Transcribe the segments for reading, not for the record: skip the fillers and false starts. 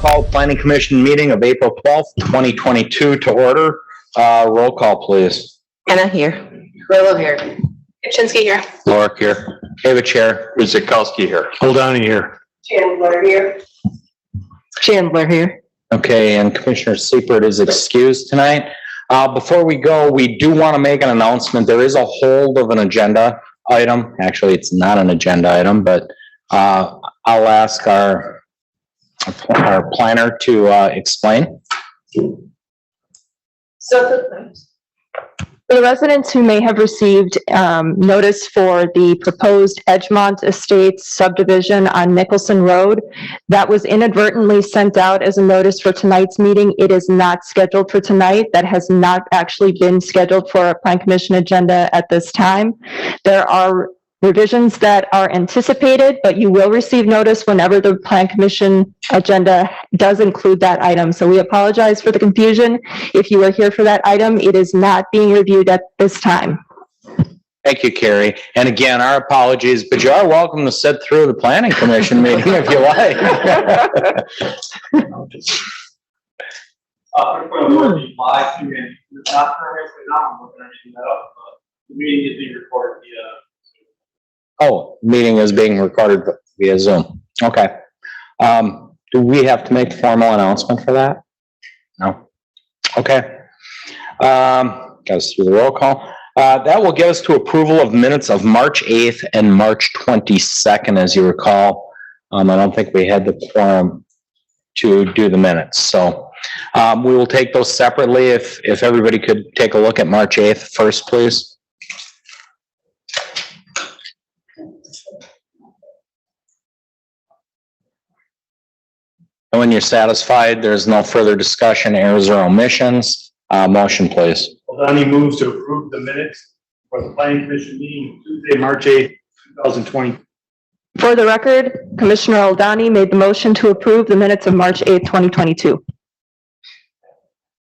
call planning commission meeting of April 12th, 2022 to order. Roll call, please. Anna here. Willow here. Kupczynski here. Lorick here. David Chair. Ruzikowski here. Holdani here. Chandler here. Chandler here. Okay, and Commissioner Seifert is excused tonight. Before we go, we do want to make an announcement. There is a hold of an agenda item. Actually, it's not an agenda item, but I'll ask our planner to explain. So For the residents who may have received notice for the proposed Edgemont Estates subdivision on Nicholson Road, that was inadvertently sent out as a notice for tonight's meeting. It is not scheduled for tonight. That has not actually been scheduled for a Plan Commission agenda at this time. There are revisions that are anticipated, but you will receive notice whenever the Plan Commission agenda does include that item. So we apologize for the confusion. If you are here for that item, it is not being reviewed at this time. Thank you, Carrie. And again, our apologies, but you are welcome to sit through the planning commission meeting if you like. The meeting is being recorded via. Oh, meeting is being recorded via Zoom. Okay. Do we have to make a formal announcement for that? No. Okay. Got us through the roll call. That will get us to approval of minutes of March 8th and March 22nd, as you recall. I don't think we had the quorum to do the minutes. So we will take those separately. If everybody could take a look at March 8th first, please. And when you're satisfied, there's no further discussion, errors or omissions. Motion, please. Holdani moves to approve the minutes for the planning commission meeting Tuesday, March 8th, 2020. For the record, Commissioner Oldani made the motion to approve the minutes of March 8th, 2022.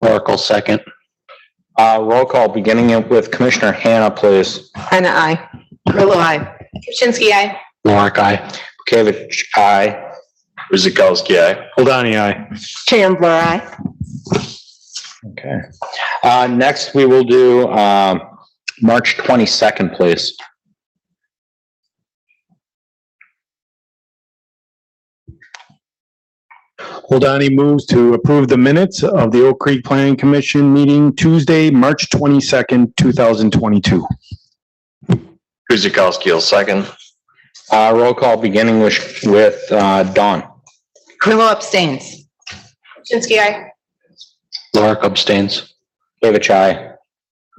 Oracle second. Roll call beginning with Commissioner Hanna, please. Anna I. Willow I. Kupczynski I. Lorick, aye. Bukevich, aye. Ruzikowski, aye. Holdani, aye. Chandler I. Okay. Next, we will do March 22nd, please. Holdani moves to approve the minutes of the Oak Creek Planning Commission meeting Tuesday, March 22nd, 2022. Ruzikowski will second. Roll call beginning with Dawn. Willow abstains. Kupczynski I. Lorick abstains. David, aye.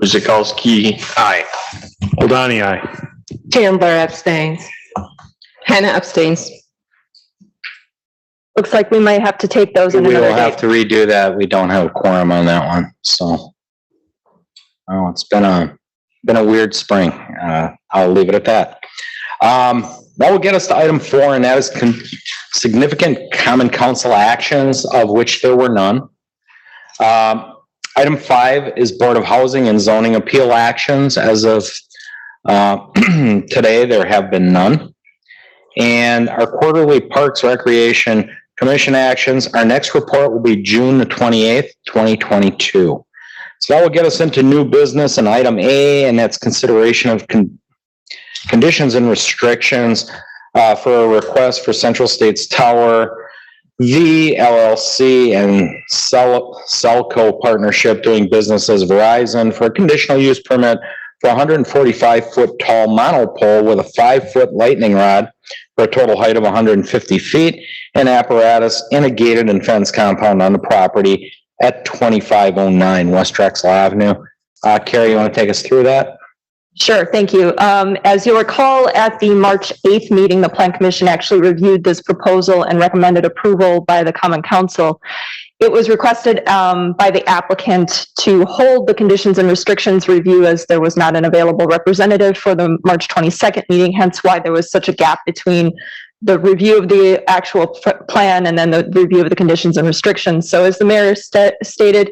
Ruzikowski, aye. Holdani, aye. Chandler abstains. Hannah abstains. Looks like we might have to take those in We another will have date. to redo that. We don't have a quorum on that one, so. Oh, it's been a weird spring. I'll leave it at that. That will get us to item 4, and that is significant common council actions, of which there were none. Item 5 is Board of Housing and Zoning Appeal actions. As of today, there have been none. And our quarterly Parks Recreation Commission actions, our next report will be June the 28th, 2022. So that will get us into new business and item A, and that's consideration of conditions and restrictions for a request for Central States Tower V LLC and Celco Partnership doing business as Verizon for a conditional use permit for a 145-foot tall monopole with a 5-foot lightning rod for a total height of 150 feet and apparatus in a gated and fenced compound on the property at 2509 West Drexel Avenue. Carrie, you want to take us through that? Sure, thank you. As you'll recall, at the March 8th meeting, the Plan Commission actually reviewed this proposal and recommended approval by the Common Council. It was requested by the applicant to hold the conditions and restrictions review as there was not an available representative for the March 22nd meeting, hence why there was such a gap between the review of the actual plan and then the review of the conditions and restrictions. So as the mayor stated,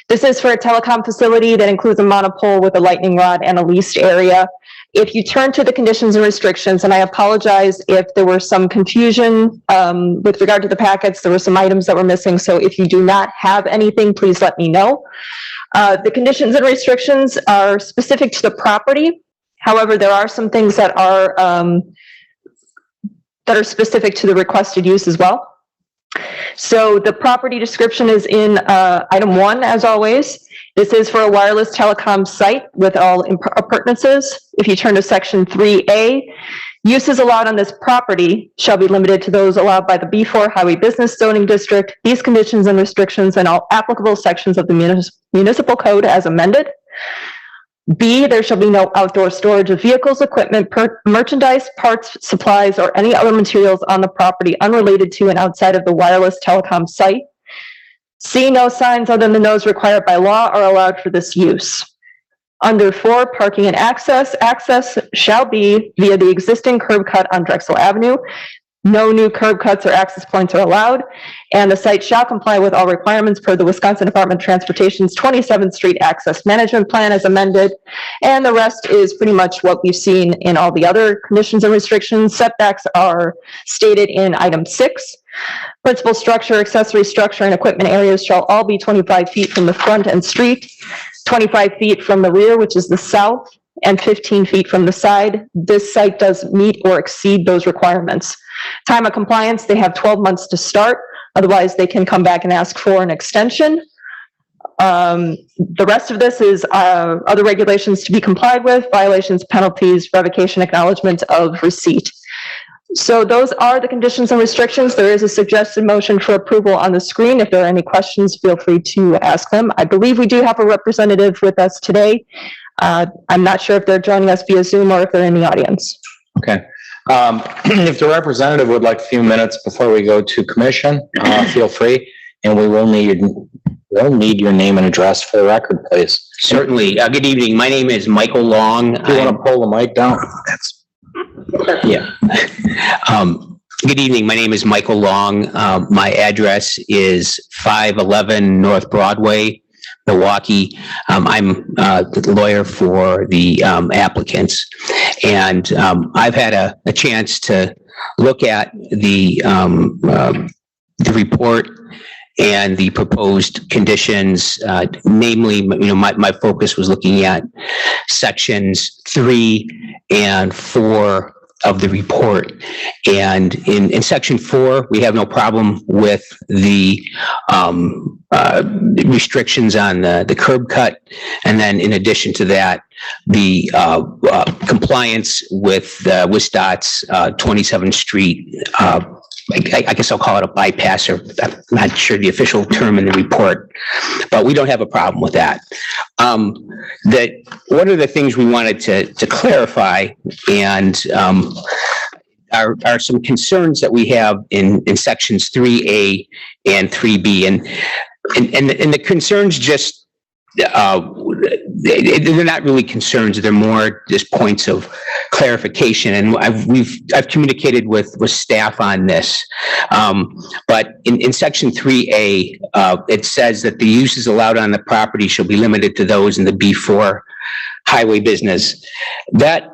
this is for a telecom facility that includes a monopole with a lightning rod and a leased area. If you turn to the conditions and restrictions, and I apologize if there were some confusion with regard to the packets, there were some items that were missing. So if you do not have anything, please let me know. The conditions and restrictions are specific to the property. However, there are some things that are specific to the requested use as well. So the property description is in item 1, as always. This is for a wireless telecom site with all appurtenances. If you turn to section 3A, uses allowed on this property shall be limited to those allowed by the B4 Highway Business Zoning District. These conditions and restrictions and all applicable sections of the municipal code as amended. B, there shall be no outdoor storage of vehicles, equipment, merchandise, parts, supplies, or any other materials on the property unrelated to and outside of the wireless telecom site. C, no signs other than those required by law are allowed for this use. Under 4, parking and access. Access shall be via the existing curb cut on Drexel Avenue. No new curb cuts or access points are allowed, and the site shall comply with all requirements per the Wisconsin Department of Transportation's 27th Street Access Management Plan as amended, and the rest is pretty much what we've seen in all the other conditions and restrictions. Setbacks are stated in item 6. Principal structure, accessory structure, and equipment areas shall all be 25 feet from the front and street, 25 feet from the rear, which is the south, and 15 feet from the side. This site does meet or exceed those requirements. Time of compliance, they have 12 months to start. Otherwise, they can come back and ask for an extension. The rest of this is other regulations to be complied with, violations, penalties, revocation, acknowledgement of receipt. So those are the conditions and restrictions. There is a suggested motion for approval on the screen. If there are any questions, feel free to ask them. I believe we do have a representative with us today. I'm not sure if they're joining us via Zoom or if they're in the audience. Okay. If the representative would like a few minutes before we go to commission, feel free, and we'll need your name and address for the record, please. Certainly. Good evening. My name is Michael Long. Do you want to pull the mic down? Yeah. Good evening. My name is Michael Long. My address is 511 North Broadway, Milwaukee. I'm the lawyer for the applicants, and I've had a chance to look at the report and the proposed conditions. Namely, my focus was looking at sections 3 and 4 of the report. And in section 4, we have no problem with the restrictions on the curb cut. And then in addition to that, the compliance with WSDOT's 27th Street, I guess I'll call it a bypass, or I'm not sure the official term in the report, but we don't have a problem with that. One of the things we wanted to clarify and are some concerns that we have in sections 3A and 3B, and the concerns just they're not really concerns. They're more just points of clarification. And I've communicated with staff on this. But in section 3A, it says that the uses allowed on the property shall be limited to those in the B4 highway business. That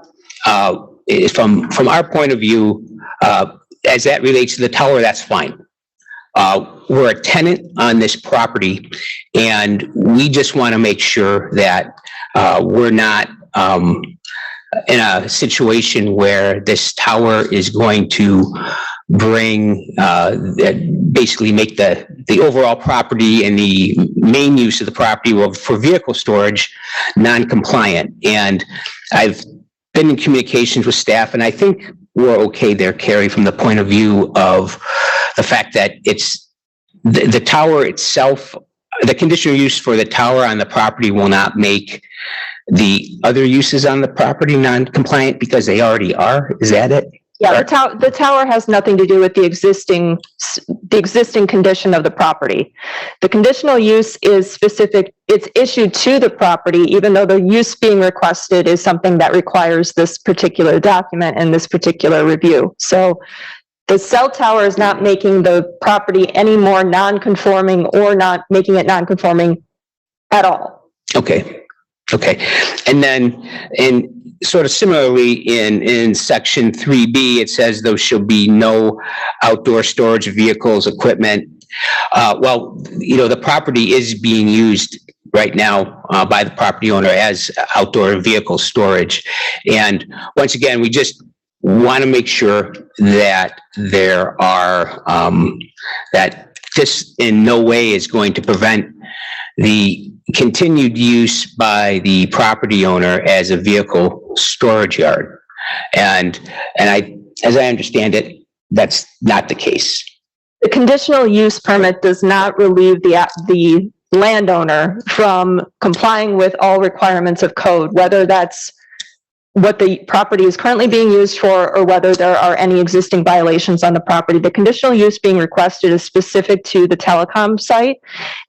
is from our point of view, as that relates to the tower, that's fine. We're a tenant on this property, and we just want to make sure that we're not in a situation where this tower is going to bring, basically make the overall property and the main use of the property for vehicle storage non-compliant. And I've been in communications with staff, and I think we're okay there, Carrie, from the point of view of the fact that it's the tower itself, the conditional use for the tower on the property will not make the other uses on the property non-compliant because they already are. Is that it? Yeah, the tower has nothing to do with the existing condition of the property. The conditional use is specific, it's issued to the property, even though the use being requested is something that requires this particular document and this particular review. So The cell tower is not making the property any more non-conforming or not making it non-conforming at all. Okay, okay. And then, sort of similarly, in section 3B, it says there shall be no outdoor storage of vehicles, equipment. Well, the property is being used right now by the property owner as outdoor vehicle storage. And once again, we just want to make sure that there are, that this in no way is going to prevent the continued use by the property owner as a vehicle storage yard. And as I understand it, that's not the case. The conditional use permit does not relieve the landowner from complying with all requirements of code, whether that's what the property is currently being used for or whether there are any existing violations on the property. The conditional use being requested is specific to the telecom site.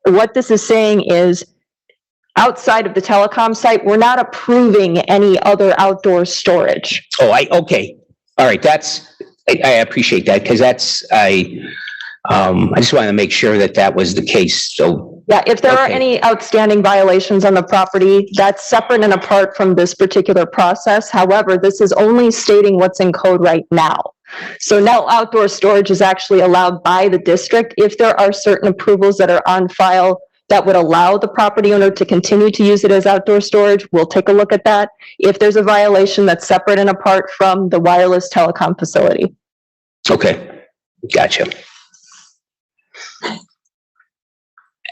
What this is saying is, outside of the telecom site, we're not approving any other outdoor storage. Oh, okay. All right, I appreciate that, because I just wanted to make sure that was the case, so. Yeah, if there are Okay. any outstanding violations on the property, that's separate and apart from this particular process. However, this is only stating what's in code right now. So now outdoor storage is actually allowed by the district. If there are certain approvals that are on file that would allow the property owner to continue to use it as outdoor storage, we'll take a look at that. If there's a violation that's separate and apart from the wireless telecom facility. Okay, gotcha.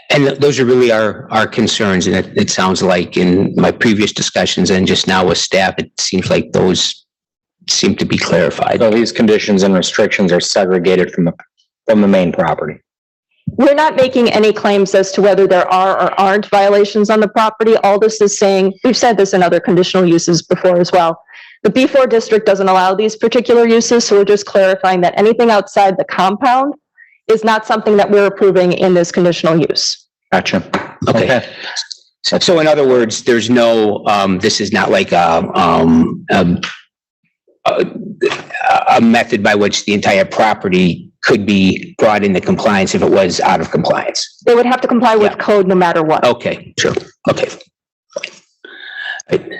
And those are really our concerns, and it sounds like in my previous discussions and just now with staff, it seems like those seem to be clarified. So these conditions and restrictions are segregated from the main property. We're not making any claims as to whether there are or aren't violations on the property. All this is saying, we've said this in other conditional uses before as well. The B4 district doesn't allow these particular uses, so we're just clarifying that anything outside the compound is not something that we're approving in this conditional use. Gotcha. Okay. So in other words, there's no, this is not like a method by which the entire property could be brought into compliance if it was out of compliance. They would have to comply with code no matter what. Okay, sure. Okay. Right.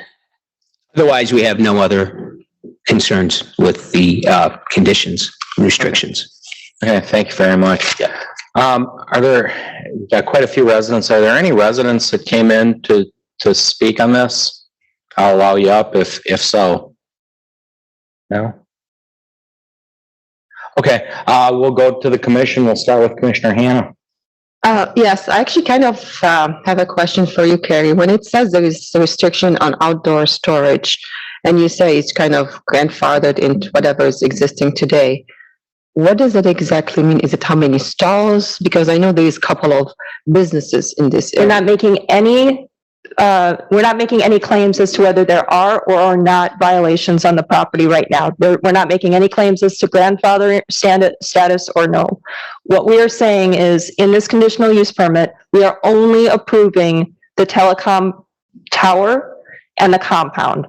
Otherwise, we have no other concerns with the conditions, restrictions. Okay, thank you very much. Yeah. We've got quite a few residents. Are there any residents that came in to speak on this? I'll allow you up if so. No? Okay, we'll go to the commission. We'll start with Commissioner Hannah. Yes, I actually kind of have a question for you, Carrie. When it says there is a restriction on outdoor storage, and you say it's kind of grandfathered into whatever is existing today, what does it exactly mean? Is it how many stalls? Because I know there is a couple of businesses in this We're area. not making any claims as to whether there are or are not violations on the property right now. We're not making any claims as to grandfather status or no. What we are saying is, in this conditional use permit, we are only approving the telecom tower and the compound.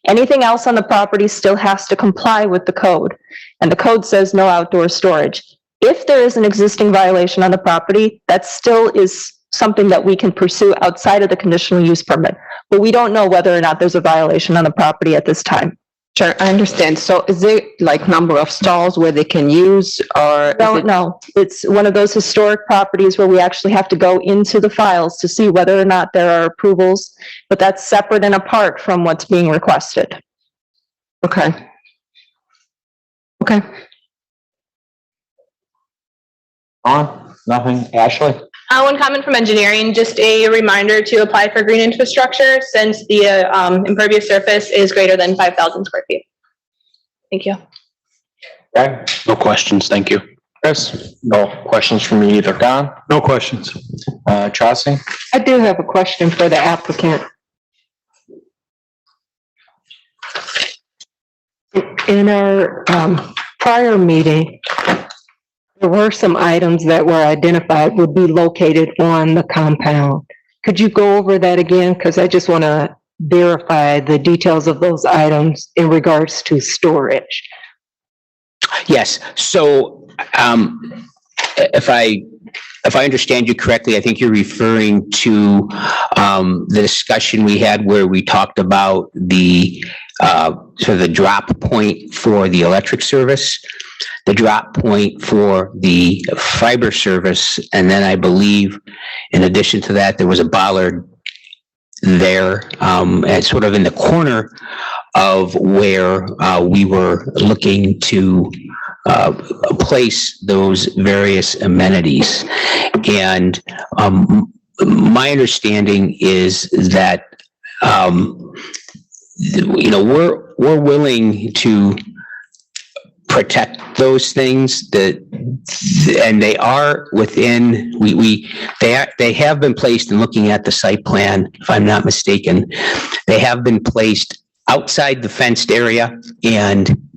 Anything else on the property still has to comply with the code, and the code says no outdoor storage. If there is an existing violation on the property, that still is something that we can pursue outside of the conditional use permit, but we don't know whether or not there's a violation on the property at this time. Sure, I understand. So is there like number of stalls where they can use, or? is Don't it- know. It's one of those historic properties where we actually have to go into the files to see whether or not there are approvals, but that's separate and apart from what's being requested. Okay. Okay. On? Nothing? Ashley? One comment from engineering, just a reminder to apply for green infrastructure since the impervious surface is greater than 5,000 square feet. Thank you. Okay. No questions, thank you. Chris? No questions from me either. Don? No questions. Chauncey? I do have a question for the applicant. In our prior meeting, there were some items that were identified would be located on the compound. Could you go over that again? Because I just want to verify the details of those items in regards to storage. Yes, so, if I understand you correctly, I think you're referring to, the discussion we had where we talked about the, sort of the drop point for the electric service, the drop point for the fiber service, and then I believe in addition to that, there was a bollard there, and sort of in the corner of where, we were looking to, place those various amenities. And, my understanding is that, we're willing to protect those things and they are within, they have been placed in looking at the site plan, if I'm not mistaken. They have been placed outside the fenced area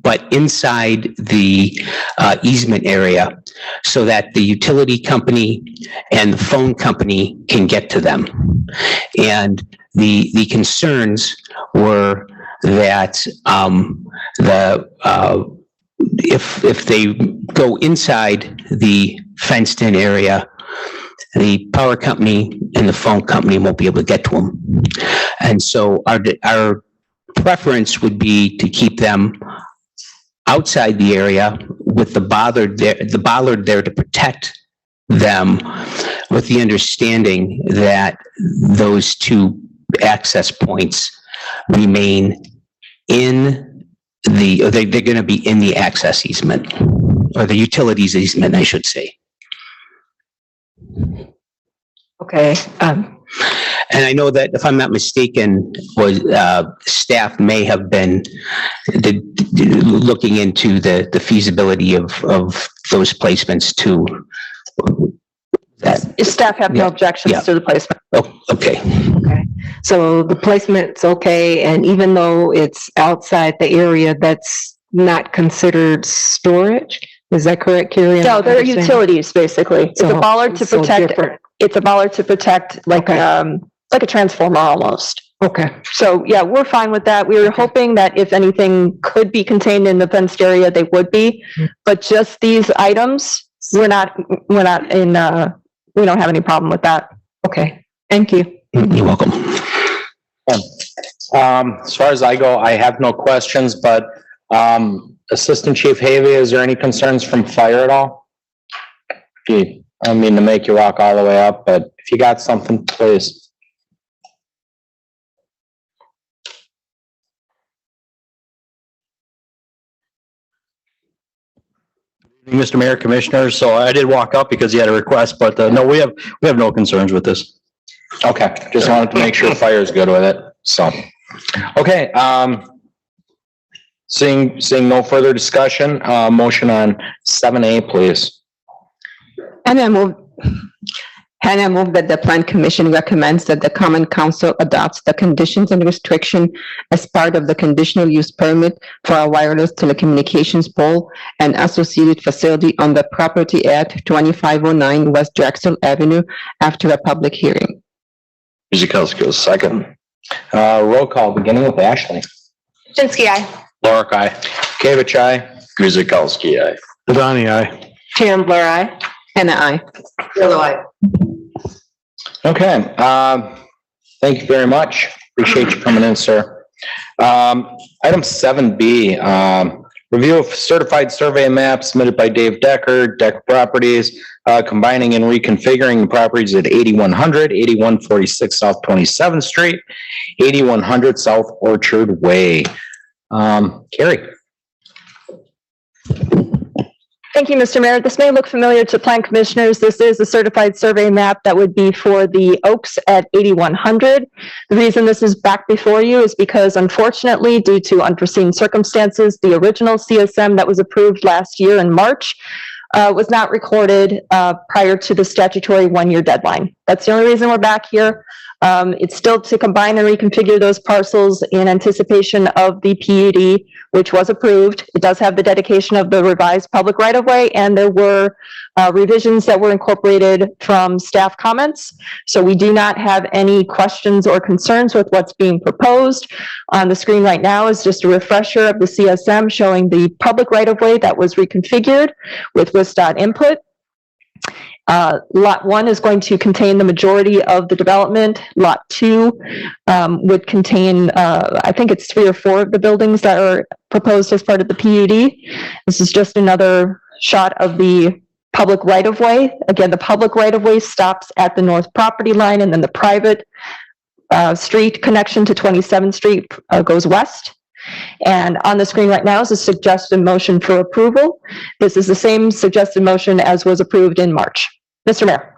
but inside the easement area so that the utility company and the phone company can get to them. And the concerns were that if they go inside the fenced in area, the power company and the phone company won't be able to get to them. And so our preference would be to keep them outside the area with the bollard there to protect them, with the understanding that those two access points remain they're going to be in the access easement, or the utilities easement, I should say. Okay, And I know that if I'm not mistaken, staff may have been looking into the feasibility of those placements too. staff have no Yeah. objections to the placement. Oh, okay. So the placement's okay, and even though it's outside the area, that's not considered storage? Is that correct, Carrie? No, they're utilities, basically. It's a So- bollard to so protect, different. it's a bollard to protect like a transformer almost. Okay, So, yeah, we're fine with that. We were hoping that if anything could be contained in the fenced area, they would be. But just these items, we don't have any problem with that. okay, thank you. You're welcome. As far as I go, I have no questions, but, Assistant Chief Havey, is there any concerns from fire at all? I don't mean to make you walk all the way up, but if you got something, please. Mr. Mayor, Commissioners, so I did walk up because he had a request, but no, we have no concerns with this. Okay, just wanted to make sure fire is good with it, so. Okay, seeing no further discussion, motion on 7A, please. And I move that the Plan Commission recommends that the Common Council adopts the conditions and restriction as part of the conditional use permit for a wireless telecommunications pole and associated facility on the property at 2509 West Drexel Avenue after a public hearing. Guzekowski, second. Roll call, beginning with Ashley. Jinsky, aye. Laura, aye. Kavich, aye. Guzekowski, aye. Dadani, aye. Chandler, aye. Hannah, aye. Okay, thank you very much. Appreciate you coming in, sir. Item 7B, review of certified survey map submitted by Dave Decker, Decker Properties, combining and reconfiguring the properties at 8100, 8146 South 27th Street, 8100 South Orchard Way. Carrie. Thank you, Mr. Mayor. This may look familiar to plan commissioners. This is a certified survey map that would be for the Oaks at 8100. The reason this is back before you is because unfortunately, due to unforeseen circumstances, the original CSM that was approved last year in March was not recorded prior to the statutory one-year deadline. That's the only reason we're back here. It's still to combine and reconfigure those parcels in anticipation of the PUD, which was approved. It does have the dedication of the revised public right-of-way, and there were revisions that were incorporated from staff comments. So we do not have any questions or concerns with what's being proposed. On the screen right now is just a refresher of the CSM showing the public right-of-way that was reconfigured with WISDOT input. Lot 1 is going to contain the majority of the development. Lot 2 would contain, I think it's 3 or 4 of the buildings that are proposed as part of the PUD. This is just another shot of the public right-of-way. Again, the public right-of-way stops at the north property line, and then the private street connection to 27th Street goes west. And on the screen right now is a suggested motion for approval. This is the same suggested motion as was approved in March. Mr. Mayor.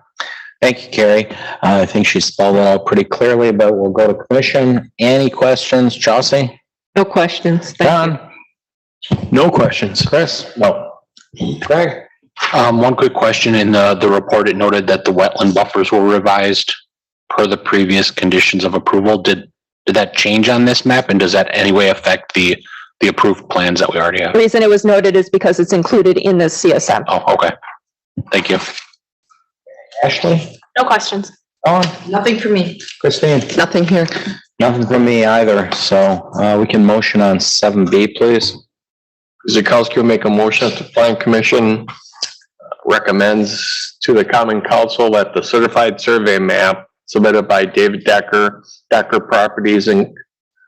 Thank you, Carrie. I think she spelled it out pretty clearly, but we'll go to commission. Any questions? Chelsea? No questions. Thank you. John? No questions. Chris? No. Greg? One quick question. In the report, it noted that the wetland buffers were revised per the previous conditions of approval. Did that change on this map, and does that any way affect the approved plans that we already have? The reason it was noted is because it's included in this CSM. Oh, okay. Thank you. Ashley? No questions. Dawn? Nothing for me. Christine? Nothing here. Nothing from me either, so we can motion on 7B, please. Guzekowski will make a motion that the Plan Commission recommends to the Common Council that the certified survey map submitted by David Decker Properties and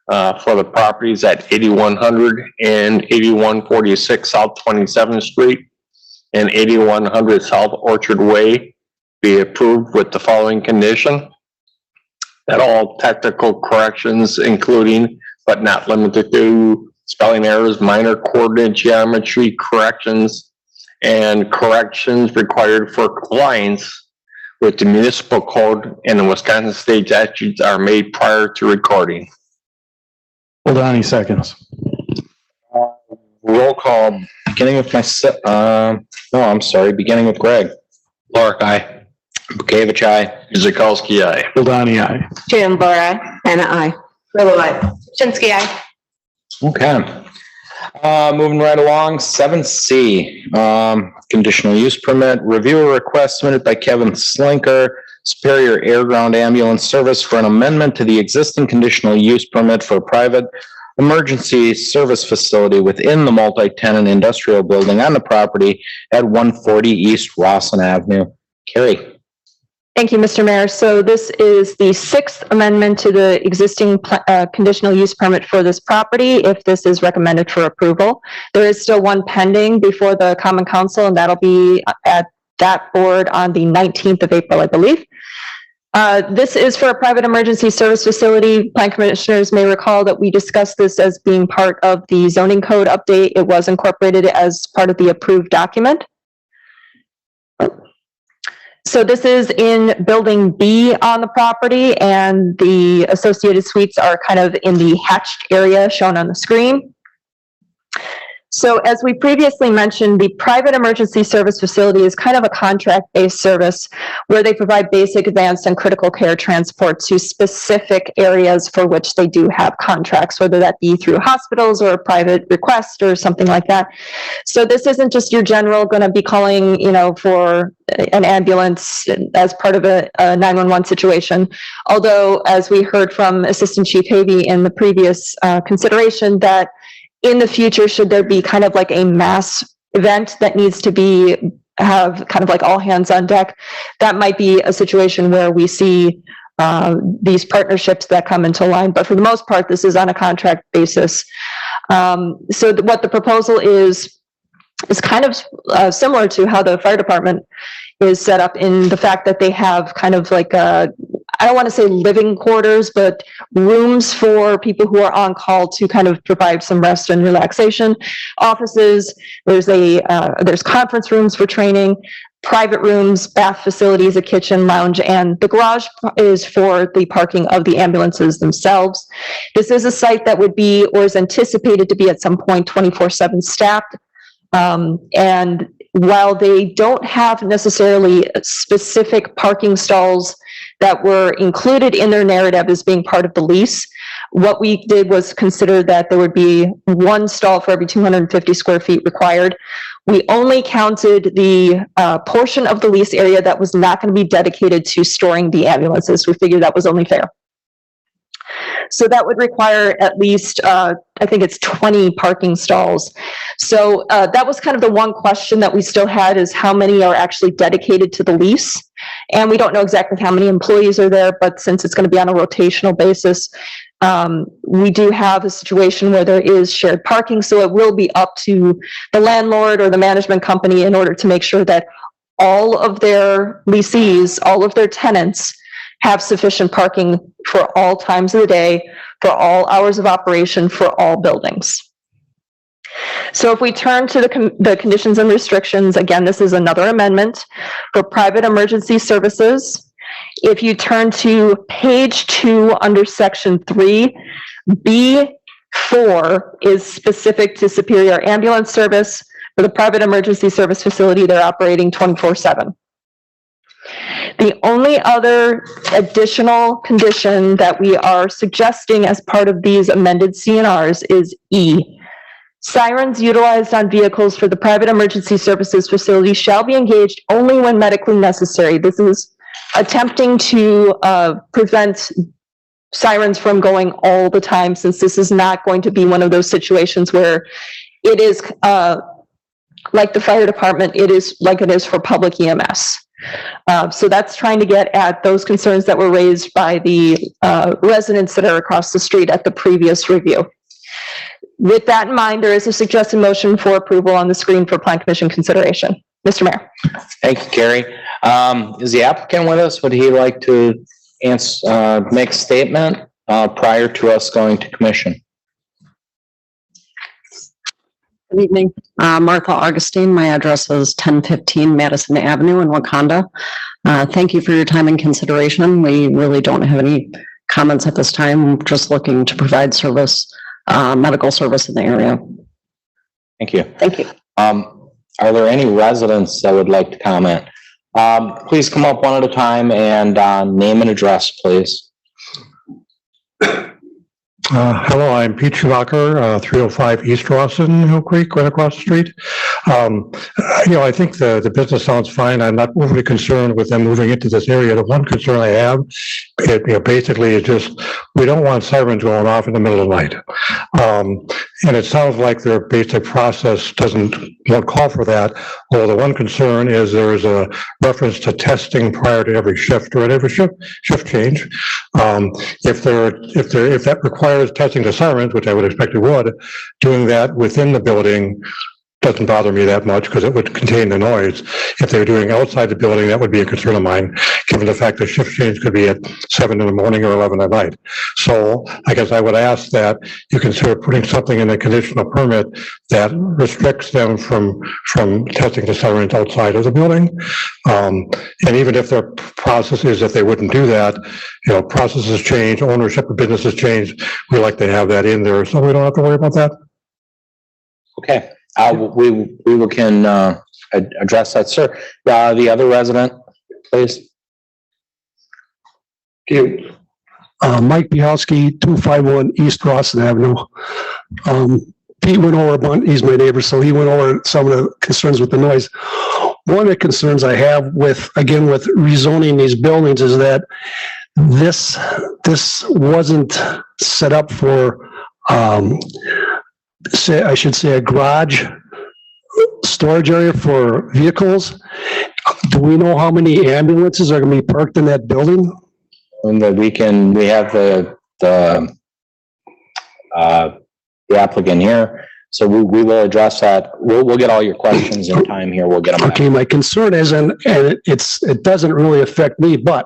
for the properties at 8100 and 8146 South 27th Street and 8100 South Orchard Way be approved with the following condition: that all technical corrections, including but not limited to spelling errors, minor coordinate geometry corrections, and corrections required for compliance with the municipal code and the Wisconsin state statutes are made prior to recording. Hold on any seconds. Roll call, beginning with beginning with Greg. Lorick, aye. Bukavich, aye. Guzekowski, aye. Hold aye. Jim Laura. Anna, I. Shinsky, aye. Okay. Moving right along, 7C, conditional use permit, review a request submitted by Kevin Slinker, Superior Air Ground Ambulance Service for an amendment to the existing conditional use permit for a private emergency service facility within the multi-tenant industrial building on the property at 140 East Rawson Avenue. Carrie? Thank you, Mr. Mayor. So this is the 6th amendment to the existing conditional use permit for this property, if this is recommended for approval. There is still one pending before the Common Council, and that'll be at that board on the 19th of April, I believe. This is for a private emergency service facility. Plan commissioners may recall that we discussed this as being part of the zoning code update. It was incorporated as part of the approved document. So this is in building B on the property, and the associated suites are kind of in the hatched area shown on the screen. So as we previously mentioned, the private emergency service facility is kind of a contract-based service where they provide basic, advanced, and critical care transport to specific areas for which they do have contracts, whether that be through hospitals or a private request or something like that. So this isn't just your general going to be calling, for an ambulance as part of a 911 situation. Although, as we heard from Assistant Chief Havey in the previous consideration, that in the future, should there be kind of like a mass event that needs to have kind of like all hands on deck, that might be a situation where we see these partnerships that come into line. But for the most part, this is on a contract basis. So what the proposal is kind of similar to how the fire department is set up, in the fact that they have kind of like I don't want to say living quarters, but rooms for people who are on call to kind of provide some rest and relaxation. Offices, there's conference rooms for training, private rooms, bath facilities, a kitchen, lounge, and the garage is for the parking of the ambulances themselves. This is a site that would be, or is anticipated to be at some point, 24/7 staffed. And while they don't have necessarily specific parking stalls that were included in their narrative as being part of the lease. What we did was consider that there would be one stall for every 250 square feet required. We only counted the portion of the lease area that was not going to be dedicated to storing the ambulances. We figured that was only fair. So that would require at least, I think it's 20 parking stalls. So that was kind of the one question that we still had, is how many are actually dedicated to the lease? And we don't know exactly how many employees are there, but since it's going to be on a rotational basis, we do have a situation where there is shared parking. So it will be up to the landlord or the management company in order to make sure that all of their lessees, all of their tenants, have sufficient parking for all times of the day, for all hours of operation, for all buildings. So if we turn to the conditions and restrictions, again, this is another amendment for private emergency services. If you turn to page 2 under section 3, B4 is specific to Superior Ambulance Service. For the private emergency service facility, they're operating 24/7. The only other additional condition that we are suggesting as part of these amended CNRs is E. Sirens utilized on vehicles for the private emergency services facility shall be engaged only when medically necessary. This is attempting to prevent sirens from going all the time, since this is not going to be one of those situations where it is like the fire department, it is like it is for public EMS. So that's trying to get at those concerns that were raised by the residents that are across the street at the previous review. With that in mind, there is a suggested motion for approval on the screen for Plan Commission consideration. Mr. Mayor. Thank you, Carrie. Is the applicant with us? Would he like to answer, make a statement prior to us going to commission? Good evening, Martha Augustine. My address is 1015 Madison Avenue in Wakanda. Thank you for your time and consideration. We really don't have any comments at this time. I'm just looking to provide service, medical service in the area. Thank you. Thank you. Are there any residents that would like to comment? Please come up one at a time and name and address, please. Hello, I'm Pete Schumacher, 305 East Rawson, Hill Creek, right across the street. I think the business sounds fine. I'm not overly concerned with them moving into this area. The one concern I have, basically is just, we don't want sirens going off in the middle of the night. And it sounds like their basic process won't call for that. Although the one concern is there's a reference to testing prior to every shift or at every shift change. If that requires testing the sirens, which I would expect it would, doing that within the building doesn't bother me that much because it would contain the noise. If they're doing outside the building, that would be a concern of mine, given the fact that shift change could be at 7 in the morning or 11 at night. So I guess I would ask that you consider putting something in the conditional permit that restricts them from testing the sirens outside of the building. And even if their process is that they wouldn't do that, processes change, ownership of businesses change. We like to have that in there, so we don't have to worry about that. Okay. We can address that, sir. The other resident, please. Mike Bielski, 251 East Rawson Avenue. Pete went over, he's my neighbor, so he went over some of the concerns with the noise. One of the concerns I have with rezoning these buildings is that this wasn't set up for, I should say a garage storage area for vehicles. Do we know how many ambulances are going to be parked in that building? And that we have the applicant here, so we will address that. We'll get all your questions in time here. We'll get them. Okay, my concern is, and it doesn't really affect me, but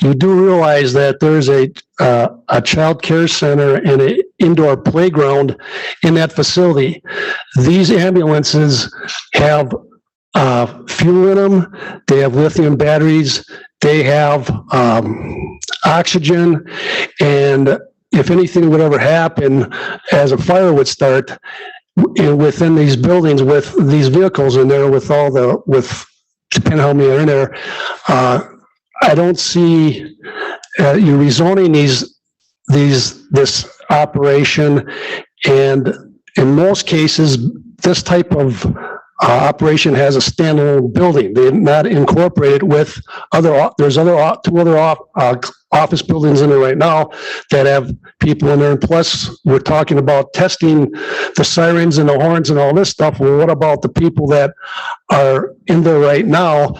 you do realize that there's a child care center and an indoor playground in that facility. These ambulances have fuel in them. They have lithium batteries. They have oxygen, and if anything would ever happen, as a fire would start within these buildings with these vehicles in there, depending on how many are in there, I don't see, you're rezoning this operation. And in most cases, this type of operation has a standalone building. They're not incorporated with there's two other office buildings in there right now that have people in there. And plus, we're talking about testing the sirens and the horns and all this stuff. Well, what about the people that are in there right now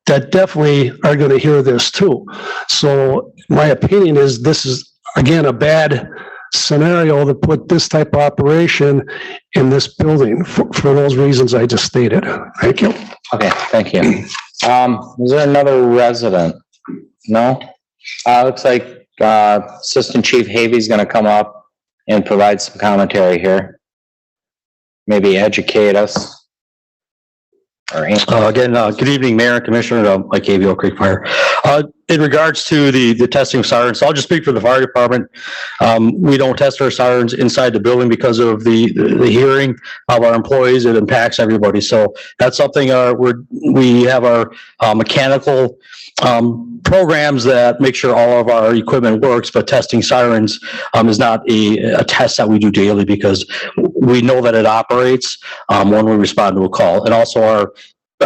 that definitely are going to hear this too? So my opinion is this is, again, a bad scenario to put this type of operation in this building for those reasons I just stated. Thank you. Okay, thank you. Is there another resident? No? Looks like, Assistant Chief Havey's gonna come up and provide some commentary here. Maybe educate us. Or answer. Again, good evening, Mayor and Commissioner, Mike Havey, Oak Creek Fire. In regards to the testing of sirens, I'll just speak for the fire department. We don't test our sirens inside the building because of the hearing of our employees. It impacts everybody. So that's something we have our mechanical programs that make sure all of our equipment works, but testing sirens is not a test that we do daily because we know that it operates when we respond to a call. And also our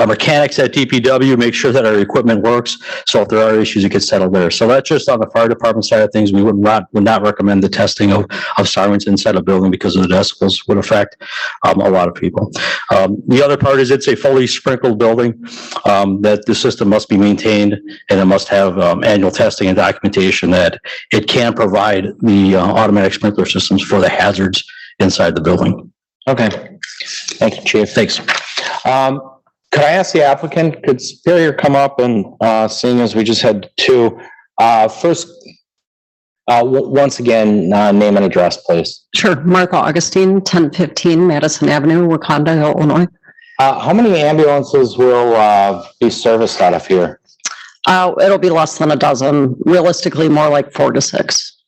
mechanics at DPW make sure that our equipment works. So if there are issues, it gets settled there. So that's just on the fire department side of things. We would not recommend the testing of sirens inside a building because of the decibels would affect a lot of people. The other part is it's a fully sprinkled building that the system must be maintained and it must have annual testing and documentation that it can provide the automatic sprinkler systems for the hazards inside the building. Okay. Thank you, Chief. Thanks. Could I ask the applicant, could Superior come up and, seeing as we just had two, first, once again, name and address, please. Sure. Martha Augustine, 1015 Madison Avenue, Wakanda, Illinois. How many ambulances will, be serviced out of here? It'll be less than a dozen, realistically more like 4 to 6.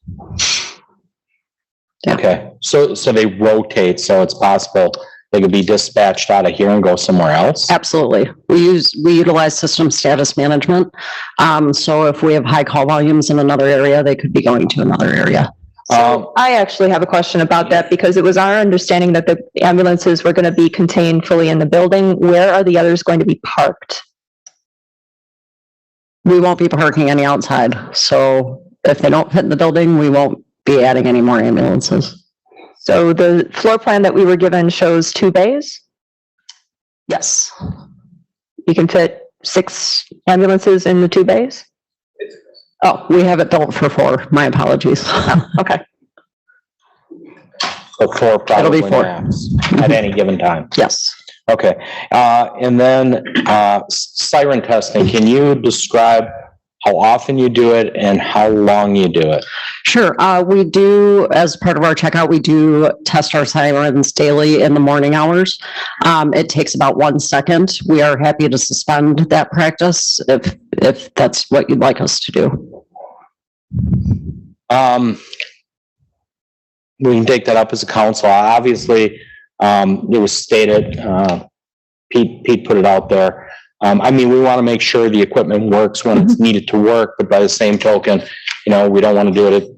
Yeah. Okay, so they rotate, so it's possible they could be dispatched out of here and go somewhere else? Absolutely. We utilize system status management. So if we have high call volumes in another area, they could be going to another area. So I actually have a question about that because it was our understanding that the ambulances were going to be contained fully in the building. Where are the others going to be parked? We won't be parking any outside. So if they don't fit in the building, we won't be adding any more ambulances. So the floor plan that we were given shows 2 bays. Yes. You can fit 6 ambulances in the 2 bays? Oh, we have it built for 4. My apologies. Okay. So 4 It'll be probably 4. max at any given time? Yes. Okay, and then, siren testing, can you describe how often you do it and how long you do it? Sure. We do, as part of our checkout, we do test our sirens daily in the morning hours. It takes about 1 second. We are happy to suspend that practice if that's what you'd like us to do. We can take that up as a council. Obviously, it was stated, Pete put it out there. I mean, we want to make sure the equipment works when it's needed to work, but by the same token, we don't want to do it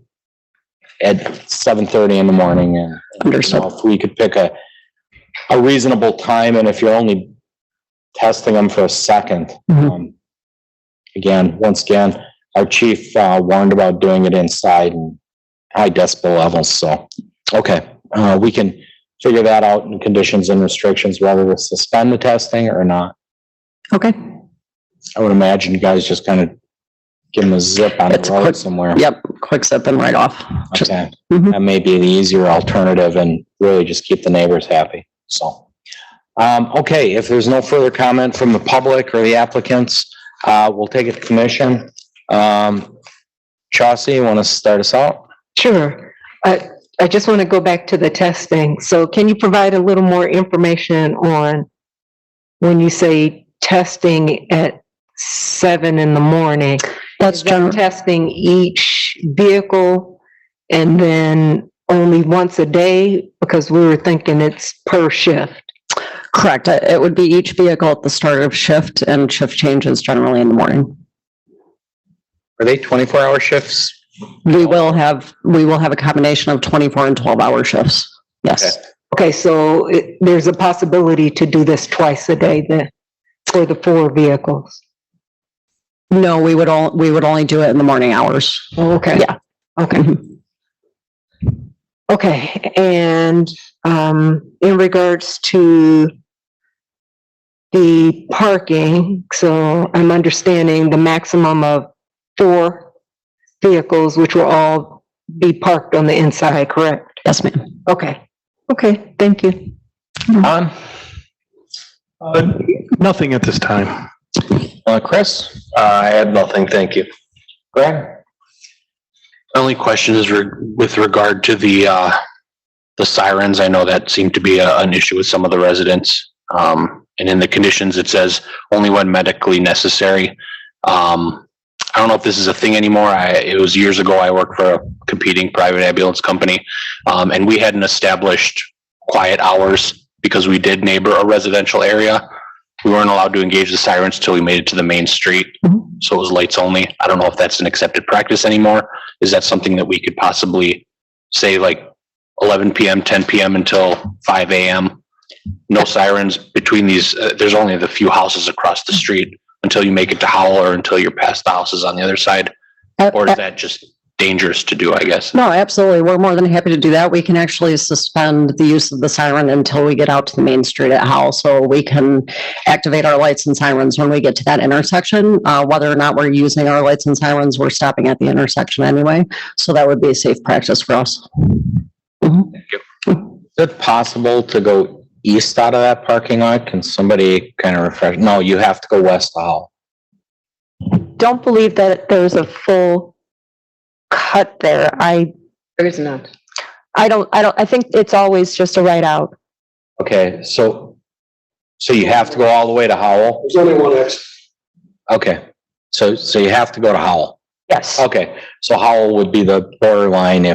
at 7:30 in the morning. And Understood. if we could pick a reasonable time, and if you're only testing them for a second, once again, our chief warned about doing it inside and high decibel levels. So, okay, we can figure that out in conditions and restrictions, whether to suspend the testing or not. Okay. I would imagine you guys just kind of give them a zip on the road somewhere. Yep. Quick zip and right off. Okay. That may be the easier alternative and really just keep the neighbors happy. So, okay, if there's no further comment from the public or the applicants, we'll take it to commission. Chauncey, you want to start us out? Sure. I just want to go back to the testing. So can you provide a little more information on when you say testing at 7 in the morning? That's general testing each vehicle and then only once a day, because we were thinking it's per shift. Correct. It would be each vehicle at the start of shift, and shift changes generally in the morning. Are they 24-hour shifts? We will have a combination of 24 and 12-hour shifts. Yes. Okay, so there's a possibility to do this twice a day then for the 4 vehicles? No, we would only do it in the morning hours. Oh, okay. Yeah. Okay. Okay, and in regards to the parking, so I'm understanding the maximum of 4 vehicles, which will all be parked on the inside, correct? Yes, ma'am. Okay. Okay, thank you. Ron? Nothing at this time. Chris? I had nothing, thank you. Greg? My only question is with regard to the sirens. I know that seemed to be an issue with some of the residents. And in the conditions, it says only when medically necessary. I don't know if this is a thing anymore. It was years ago. I worked for a competing private ambulance company. And we hadn't established quiet hours because we did neighbor a residential area. We weren't allowed to engage the sirens till we made it to the main street. So it was lights only. I don't know if that's an accepted practice anymore. Is that something that we could possibly say like 11 PM, 10 PM until 5 AM? No sirens between these, there's only the few houses across the street until you make it to Howell or until you're past the houses on the other side? Or is that just dangerous to do, I guess? No, absolutely. We're more than happy to do that. We can actually suspend the use of the siren until we get out to the main street at Howell. So we can activate our lights and sirens when we get to that intersection. Whether or not we're using our lights and sirens, we're stopping at the intersection anyway. So that would be a safe practice for us. Is it possible to go east out of that parking lot? Can somebody kind of refresh? No, you have to go west to Howell. Don't believe that there's a full cut there. There is not. I think it's always just a right out. Okay, so you have to go all the way to Howell? There's only one exit. Okay, so you have to go to Howell. Yes. Okay, so Howell would be the borderline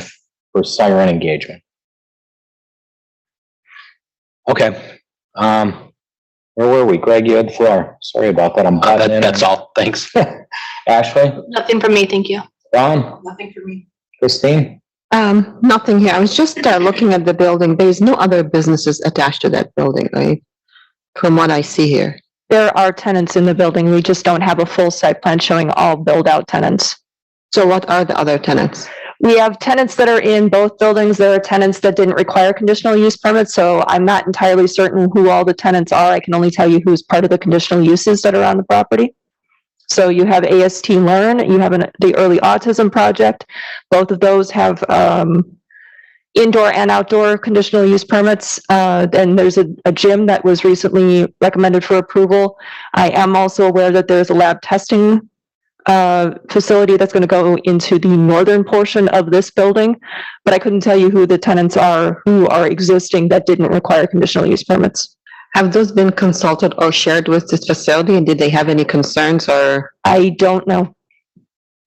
for siren engagement. Okay, where were we? Greg, you had the floor. Sorry about that. I'm butting in. That's all. Thanks. Ashley? Nothing from me, thank you. Ron? Nothing from me. Christine? Nothing here. I was just looking at the building. There's no other businesses attached to that building, right? From what I see here. There are tenants in the building. We just don't have a full site plan showing all build-out tenants. So what are the other tenants? We have tenants that are in both buildings. There are tenants that didn't require conditional use permits, so I'm not entirely certain who all the tenants are. I can only tell you who's part of the conditional uses that are on the property. So you have AST Learn, you have the Early Autism Project. Both of those have indoor and outdoor conditional use permits. Then there's a gym that was recently recommended for approval. I am also aware that there's a lab testing facility that's going to go into the northern portion of this building, but I couldn't tell you who the tenants are who are existing that didn't require conditional use permits. Have those been consulted or shared with this facility, and did they have any concerns or? I don't know.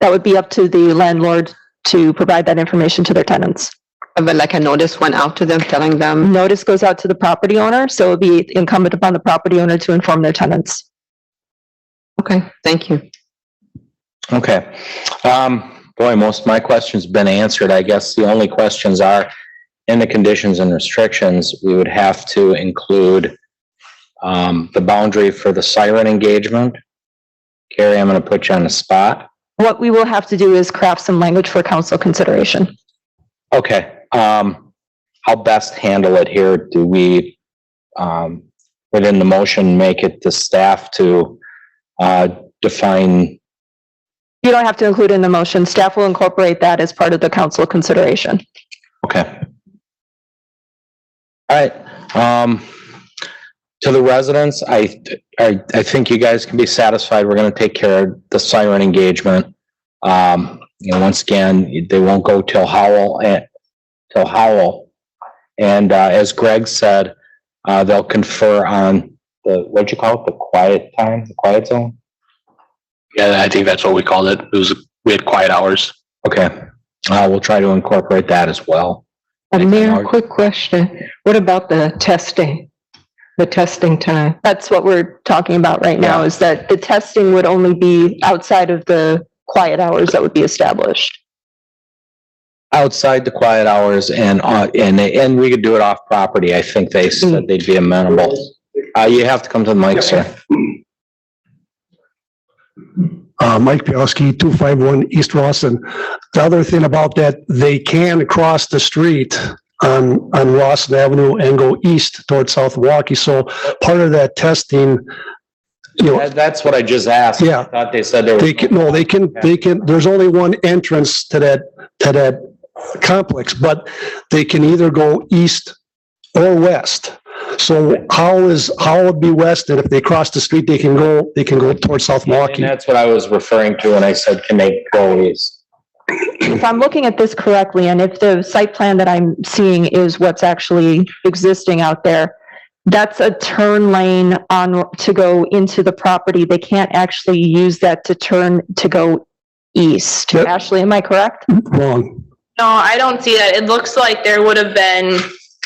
That would be up to the landlord to provide that information to their tenants. But like a notice went out to them telling them? Notice goes out to the property owner, so it'd be incumbent upon the property owner to inform their tenants. Okay, thank you. Okay. Boy, most of my questions have been answered. I guess the only questions are in the conditions and restrictions, we would have to include the boundary for the siren engagement. Carrie, I'm going to put you on the spot. What we will have to do is craft some language for council consideration. Okay. How best handle it here? Do we, within the motion, make it the staff to define? You don't have to include in the motion. Staff will incorporate that as part of the council consideration. Okay. All right. To the residents, I think you guys can be satisfied. We're going to take care of the siren engagement. Once again, they won't go till Howell. And as Greg said, they'll confer on what'd you call it? The quiet time, the quiet zone? Yeah, I think that's what we called it. We had quiet hours. Okay. We'll try to incorporate that as well. Mayor, quick question. What about the testing? The testing time? That's what we're talking about right now, is that the testing would only be outside of the quiet hours that would be established? Outside the quiet hours and we could do it off property. I think they said they'd be amenable. You have to come to the mic, sir. Mike Piowski, 251 East Rawson. The other thing about that, they can cross the street on Rawson Avenue and go east towards South Milwaukee. So part of that testing, you know, That's what I just asked. Yeah. I thought they said there was. they can, there's only one entrance to that complex, but they can either go east or west. So how would be west? And if they cross the street, they can go towards South And Milwaukee. that's what I was referring to when I said, can they go east? If I'm looking at this correctly, and if the site plan that I'm seeing is what's actually existing out there, that's a turn lane to go into the property. They can't actually use that to go east. Yep. Ashley, am I correct? Wrong. No, I don't see that. It looks like there would have been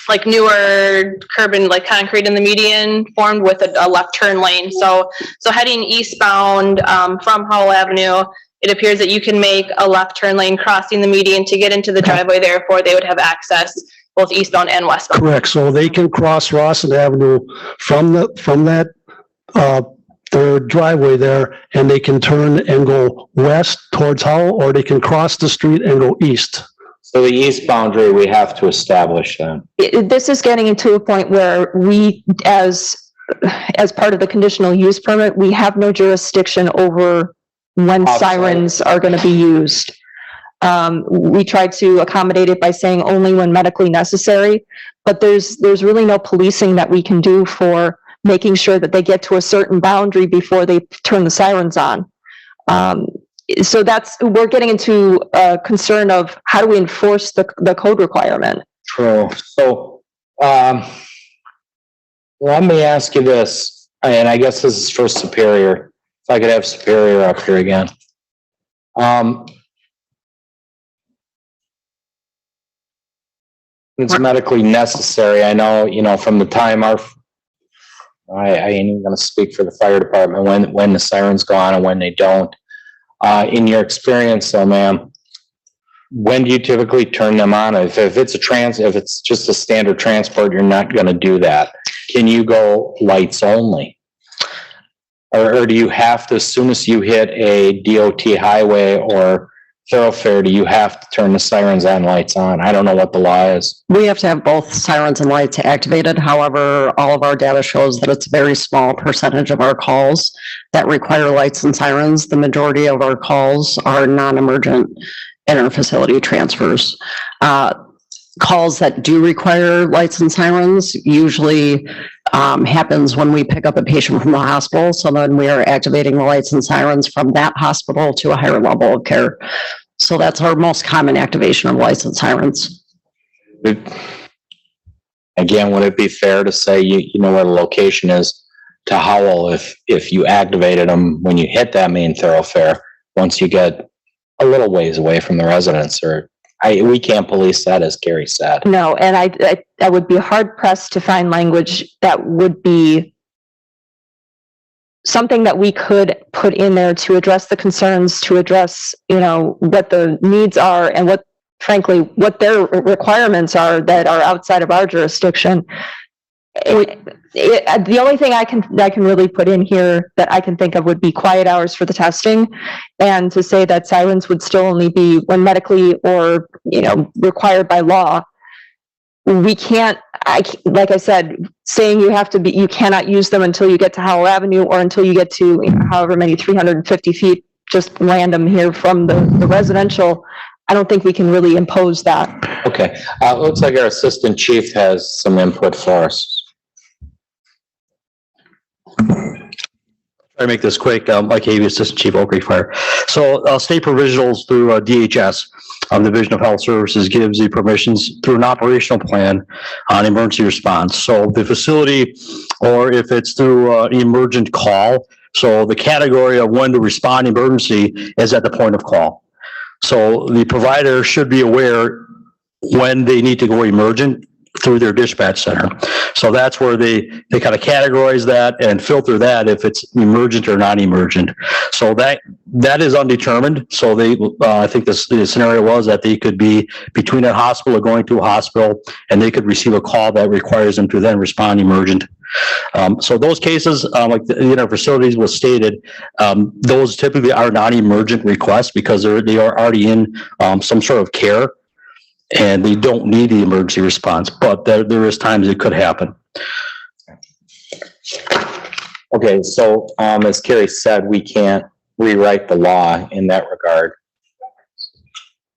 like newer curb and like concrete in the median formed with a left turn lane. So heading eastbound from Howell Avenue, it appears that you can make a left turn lane crossing the median to get into the driveway. Therefore, they would have access both eastbound and westbound. Correct. So they can cross Rawson Avenue from that their driveway there, and they can turn and go west towards Howell, or they can cross the street and go east. So the east boundary, we have to establish that. This is getting into a point where we, as part of the conditional use permit, we have no jurisdiction over when Outside. sirens are going to be used. We tried to accommodate it by saying only when medically necessary, but there's really no policing that we can do for making sure that they get to a certain boundary before they turn the sirens on. So we're getting into a concern of how do we enforce the code requirement? True. So, let me ask you this, and I guess this is for Superior. If I could have Superior up here again. It's medically necessary. I know, from the time I ain't even gonna speak for the fire department when the sirens go on and when they don't. In your experience though, ma'am, when do you typically turn them on? If it's just a standard transport, you're not gonna do that. Can you go lights only? Or do you have to, as soon as you hit a DOT highway or thoroughfare, do you have to turn the sirens and lights on? I don't know what the law is. We have to have both sirens and lights activated. However, all of our data shows that it's a very small percentage of our calls that require lights and sirens. The majority of our calls are non-emergent inter-facility transfers. Calls that do require lights and sirens usually happens when we pick up a patient from the hospital. So then we are activating the lights and sirens from that hospital to a higher level of care. So that's our most common activation of lights and sirens. Again, would it be fair to say you know where the location is to Howell if you activated them when you hit that main thoroughfare, once you get a little ways away from the residents? Or we can't police that, as Gary said. No, and I would be hard pressed to find language that would be something that we could put in there to address the concerns, to address, what the needs are and what their requirements are that are outside of our jurisdiction. The only thing I can really put in here that I can think of would be quiet hours for the testing, and to say that sirens would still only be when medically or, required by law. We can't, like I said, saying you cannot use them until you get to Howell Avenue or until you get to however many 350 feet, just random here from the residential. I don't think we can really impose that. Okay, looks like our assistant chief has some input for us. I make this quick. Mike Havey, Assistant Chief, Oak Creek Fire. So state provisionals through DHS, Division of Health Services, gives the permissions through an operational plan on emergency response. So the facility, or if it's through an emergent call, so the category of when to respond emergency is at the point of call. So the provider should be aware when they need to go emergent through their dispatch center. So that's where they kind of categorize that and filter that if it's emergent or non-emergent. So that is undetermined. So I think the scenario was that they could be between a hospital or going to a hospital, and they could receive a call that requires them to then respond emergent. So those cases, like in our facilities was stated, those typically are non-emergent requests because they are already in some sort of care, and they don't need the emergency response, but there is times it could happen. Okay, so, as Carrie said, we can't rewrite the law in that regard.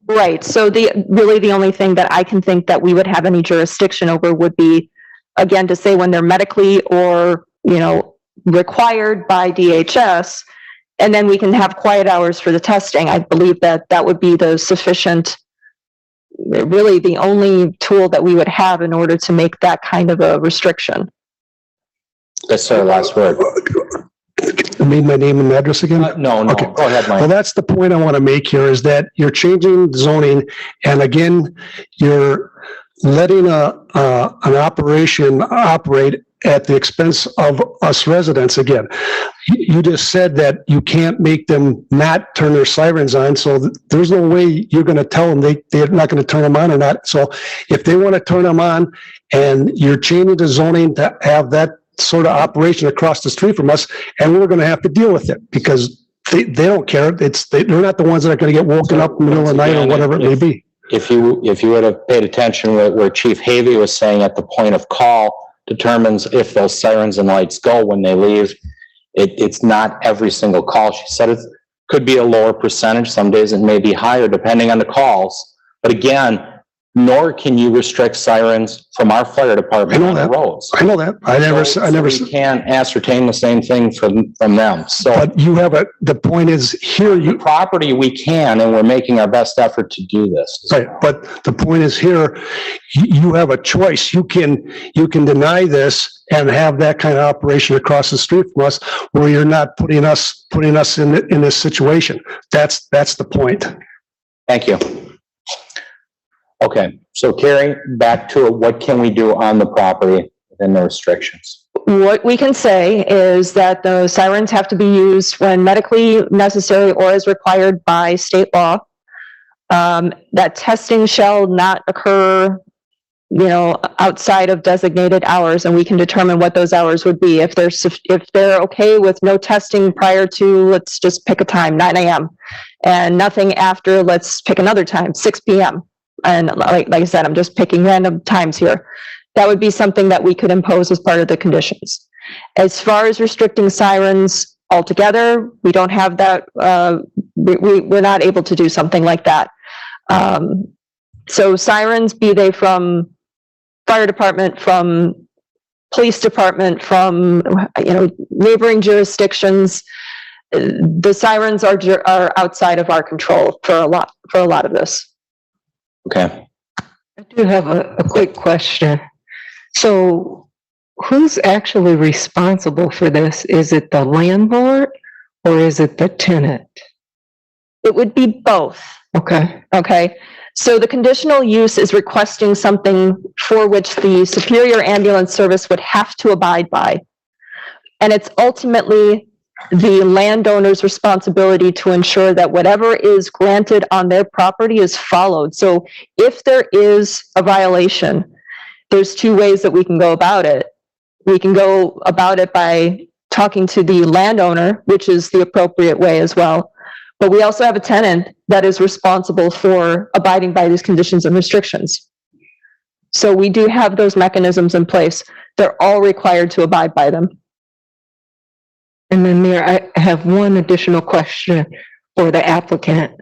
Right, so really the only thing that I can think that we would have any jurisdiction over would be, again, to say when they're medically or, required by DHS, and then we can have quiet hours for the testing. I believe that would be really the only tool that we would have in order to make that kind of a restriction. That's our last word. Need my name and address again? No, Okay. go ahead, Mike. Well, that's the point I want to make here is that you're changing zoning, and again, you're letting an operation operate at the expense of us residents again. You just said that you can't make them not turn their sirens on, so there's no way you're going to tell them they're not going to turn them on or not. So if they want to turn them on and you're changing the zoning to have that sort of operation across the street from us, and we're going to have to deal with it because they don't care. They're not the ones that are going to get woken up in the middle of the night or whatever it may be. If you would have paid attention where Chief Havey was saying at the point of call determines if those sirens and lights go when they leave. It's not every single call. She said it could be a lower percentage. Some days it may be higher depending on the calls. But again, nor can you restrict sirens from our fire department on the roads. I know that. I never. We can't ascertain the same thing from them. So, but you have the point is here, the property we can, and we're making our best effort to do this. Right. But the point is here, you have a choice. You can deny this and have that kind of operation across the street from us where you're not putting us in this situation. That's the point. Thank you. Okay, so Carrie, back to what can we do on the property within the restrictions? What we can say is that the sirens have to be used when medically necessary or as required by state law. That testing shall not occur, outside of designated hours, and we can determine what those hours would be. If they're okay with no testing prior to, let's just pick a time, 9 a.m. and nothing after, let's pick another time, 6 p.m. And like I said, I'm just picking random times here. That would be something that we could impose as part of the conditions. As far as restricting sirens altogether, we don't have that. We're not able to do something like that. So sirens, be they from fire department, from police department, from neighboring jurisdictions, the sirens are outside of our control for a lot of this. Okay. I do have a quick question. So who's actually responsible for this? Is it the landlord or is it the tenant? It would be both. Okay. Okay. So the conditional use is requesting something for which the Superior Ambulance Service would have to abide by. And it's ultimately the landowner's responsibility to ensure that whatever is granted on their property is followed. So if there is a violation, there's two ways that we can go about it. We can go about it by talking to the landowner, which is the appropriate way as well. But we also have a tenant that is responsible for abiding by these conditions and restrictions. So we do have those mechanisms in place. They're all required to abide by them. And then Mayor, I have one additional question for the applicant.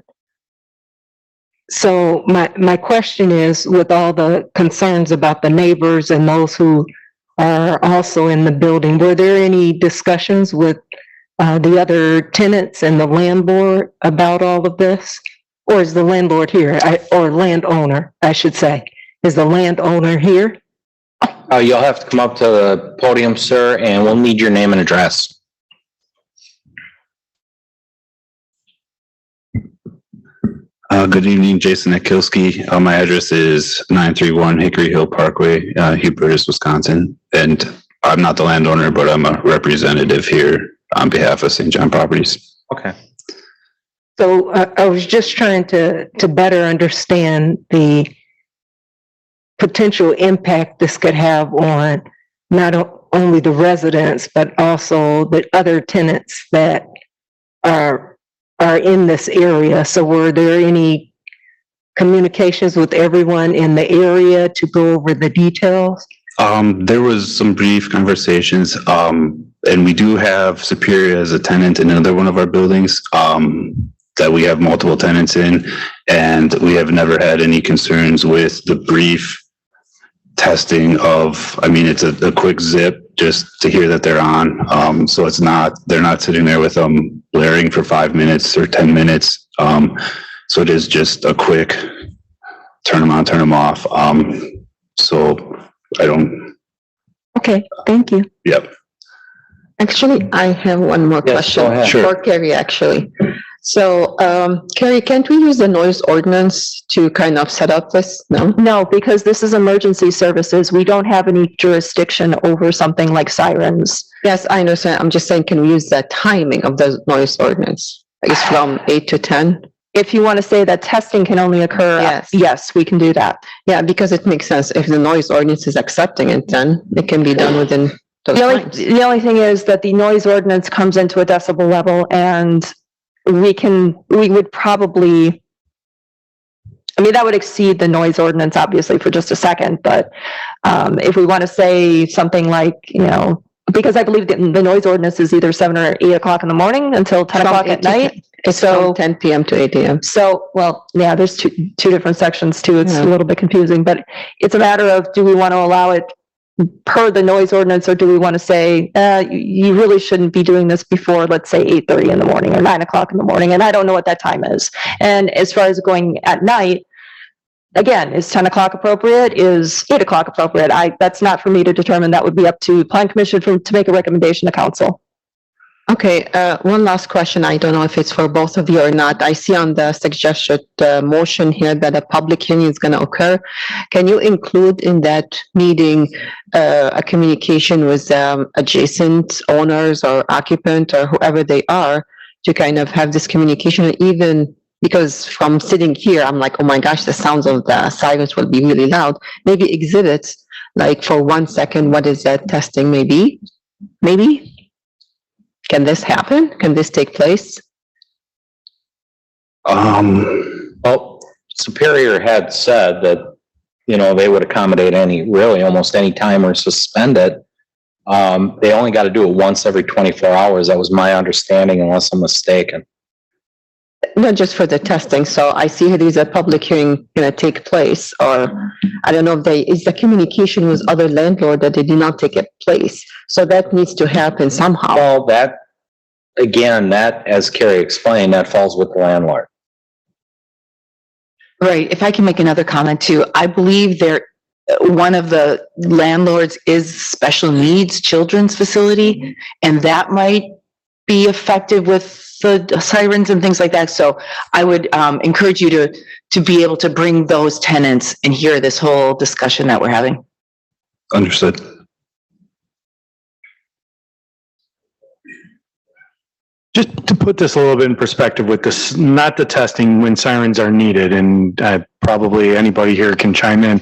So my question is, with all the concerns about the neighbors and those who are also in the building, were there any discussions with the other tenants and the landlord about all of this? Or is the landlord here, or landowner, I should say? Is the landowner here? You'll have to come up to the podium, sir, and we'll need your name and address. Good evening, Jason Akilski. My address is 931 Hickory Hill Parkway, Hubertus, Wisconsin. And I'm not the landowner, but I'm a representative here on behalf of St. John Properties. Okay. So I was just trying to better understand the potential impact this could have on not only the residents, but also the other tenants that are in this area. So were there any communications with everyone in the area to go over the details? There was some brief conversations, and we do have Superior as a tenant in another one of our buildings, that we have multiple tenants in, and we have never had any concerns with the brief testing of, I mean, it's a quick zip just to hear that they're on. So they're not sitting there with them blaring for 5 minutes or 10 minutes. So it is just a quick turn them on, turn them off. So I don't. Okay, thank you. Yep. Actually, I have one more Yes, question. go ahead. Sure. For Carrie, actually. So, Carrie, can't we use the noise ordinance to kind of set up this? No? No, because this is emergency services. We don't have any jurisdiction over something like sirens. Yes, I understand. I'm just saying, can we use the timing of the noise ordinance? It's from 8 to 10? If you want to say that testing can only occur, yes, we can do that. Yeah, because it makes sense. If the noise ordinance is accepting it, then it can be done within those times. The only thing is that the noise ordinance comes into a decibel level, and we would probably, I mean, that would exceed the noise ordinance, obviously, for just a second, but if we want to say something like, because I believe that the noise ordinance is either 7 or 8 o'clock in the morning until 10 o'clock at night. It's from 10 p.m. to 8 a.m. So, well, yeah, there's two different sections too. It's a little bit confusing, but it's a matter of, do we want to allow it per the noise ordinance, or do we want to say, you really shouldn't be doing this before, let's say 8:30 in the morning or 9 o'clock in the morning. And I don't know what that time is. And as far as going at night, again, is 10 o'clock appropriate? Is 8 o'clock appropriate? That's not for me to determine. That would be up to Plan Commission to make a recommendation to council. Okay, one last question. I don't know if it's for both of you or not. I see on the suggested motion here that a public hearing is going to occur. Can you include in that meeting a communication with adjacent owners or occupant or whoever they are to kind of have this communication? Even because from sitting here, I'm like, oh my gosh, the sounds of the sirens will be really loud. Maybe exhibits, like for 1 second, what is that testing maybe? Maybe? Can this happen? Can this take place? Well, Superior had said that, they would accommodate almost any time or suspend it. They only got to do it once every 24 hours. That was my understanding, unless I'm mistaken. Not just for the testing. So I see there's a public hearing going to take place, or I don't know if is the communication with other landlord that they did not take place. So that needs to happen somehow. Well, that, as Carrie explained, that falls with the landlord. Right. If I can make another comment too, I believe one of the landlords is special needs children's facility, and that might be effective with the sirens and things like that. So I would encourage you to be able to bring those tenants and hear this whole discussion that we're having. Understood. Just to put this a little bit in perspective with this, not the testing when sirens are needed, and probably anybody here can chime in.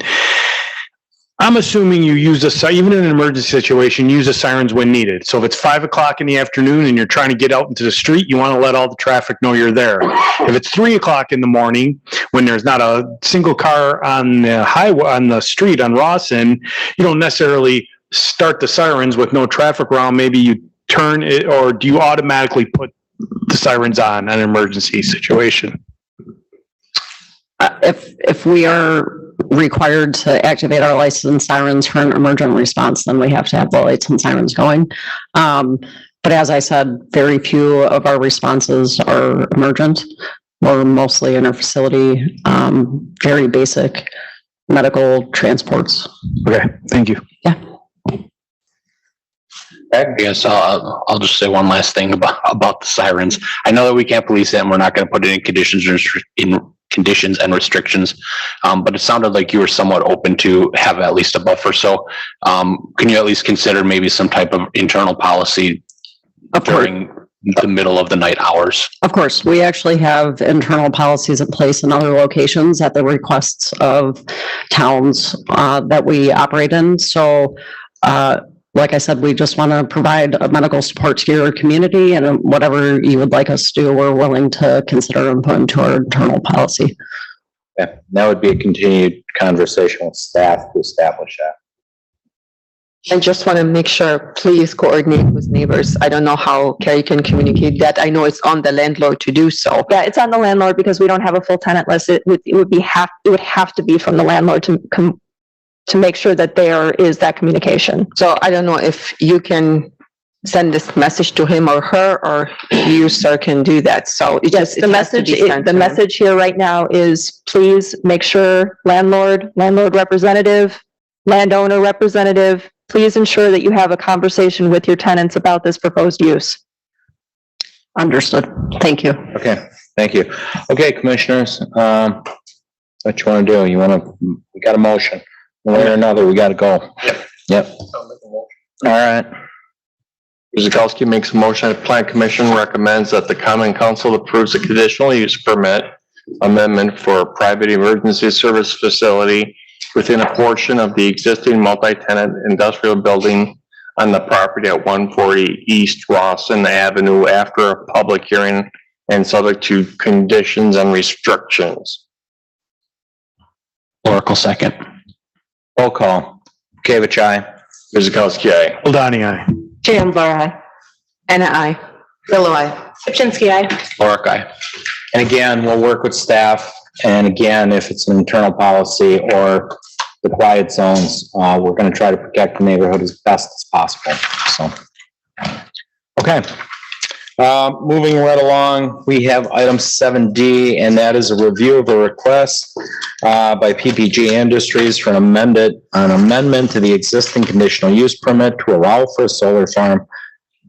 I'm assuming you use even in an emergency situation, use the sirens when needed. So if it's 5 o'clock in the afternoon and you're trying to get out into the street, you want to let all the traffic know you're there. If it's 3 o'clock in the morning, when there's not a single car on the highway, on the street on Rawson, you don't necessarily start the sirens with no traffic around. Maybe you turn it, or do you automatically put the sirens on an emergency situation? If we are required to activate our lights and sirens for an emergent response, then we have to have the lights and sirens going. But as I said, very few of our responses are emergent. We're mostly interfacility, very basic medical transports. Okay, thank you. Yeah. Yes, I'll just say one last thing about the sirens. I know that we can't police it, and we're not going to put any conditions conditions and restrictions. But it sounded like you were somewhat open to have at least a buffer. So, can you at least consider maybe some type of internal policy during the middle of the night hours? Of course, we actually have internal policies in place in other locations at the requests of towns that we operate in. So, like I said, we just want to provide a medical support to your community, and whatever you would like us to do, we're willing to consider and put into our internal policy. Yeah, that would be a continued conversation with staff to establish that. I just want to make sure, please coordinate with neighbors. I don't know how Carrie can communicate that. I know it's on the landlord to do so. Yeah, it's on the landlord because we don't have a full tenant list. It would have to be from the landlord to make sure that there is that communication. So I don't know if you can send this message to him or her, or you, sir, can do that. So it Yes, just, the message here right now is please make sure landlord representative, landowner representative, please ensure that you have a conversation with your tenants about this proposed use. Understood. Thank you. Okay, thank you. Okay, commissioners, what you want to do? We got a motion. One way or another, we got to go. Yep. All right. Guzekowski makes a motion. The Plan Commission recommends that the Common Council approves a conditional use permit amendment for a private emergency service facility within a portion of the existing multi-tenant industrial building on the property at 140 East Rawson Avenue after a public hearing and subject to conditions and restrictions. Oracle second. Roll call. Kavich, aye. Guzekowski, aye. Ldani, aye. Jan Bar, Anna, I. Bill, I. Kupczynski, aye. Oric, aye. And again, we'll work with staff. And again, if it's an internal policy or the quiet zones, we're going to try to protect the neighborhood as best as possible. So, okay. Moving right along, we have item 7D, and that is a review of a request by PPG Industries for an amendment to the existing conditional use permit to allow for a solar farm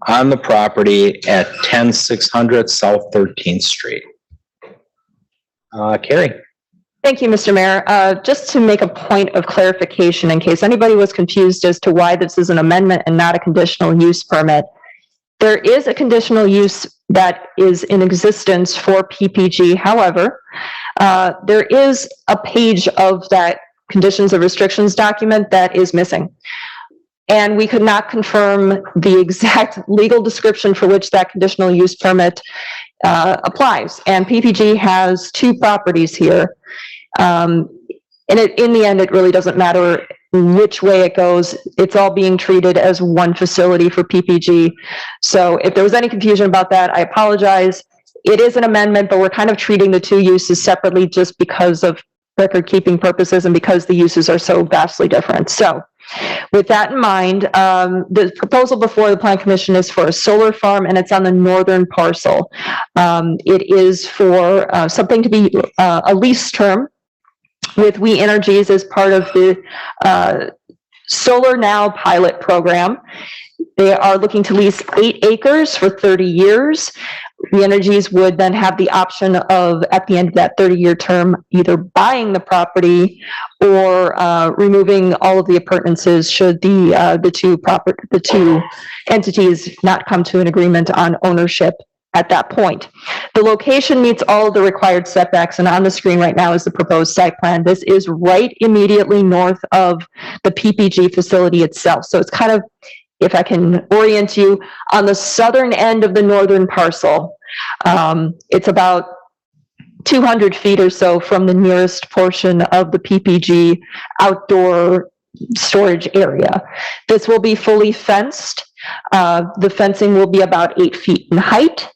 on the property at 10600 South 13th Street. Carrie. Thank you, Mr. Mayor. Just to make a point of clarification, in case anybody was confused as to why this is an amendment and not a conditional use permit, there is a conditional use that is in existence for PPG. However, there is a page of that conditions of restrictions document that is missing. And we could not confirm the exact legal description for which that conditional use permit applies. And PPG has two properties here. And in the end, it really doesn't matter which way it goes. It's all being treated as one facility for PPG. So if there was any confusion about that, I apologize. It is an amendment, but we're kind of treating the two uses separately just because of record keeping purposes and because the uses are so vastly different. So with that in mind, the proposal before the Plan Commission is for a solar farm, and it's on the northern parcel. It is for something to be a lease term with We Energies as part of the Solar Now pilot program. They are looking to lease 8 acres for 30 years. We Energies would then have the option of, at the end of that 30-year term, either buying the property or removing all of the appurtenances should the two entities not come to an agreement on ownership at that point. The location meets all of the required setbacks, and on the screen right now is the proposed site plan. This is right immediately north of the PPG facility itself. So it's kind of, if I can orient you, on the southern end of the northern parcel. It's about 200 feet or so from the nearest portion of the PPG outdoor storage area. This will be fully fenced. The fencing will be about 8 feet in height.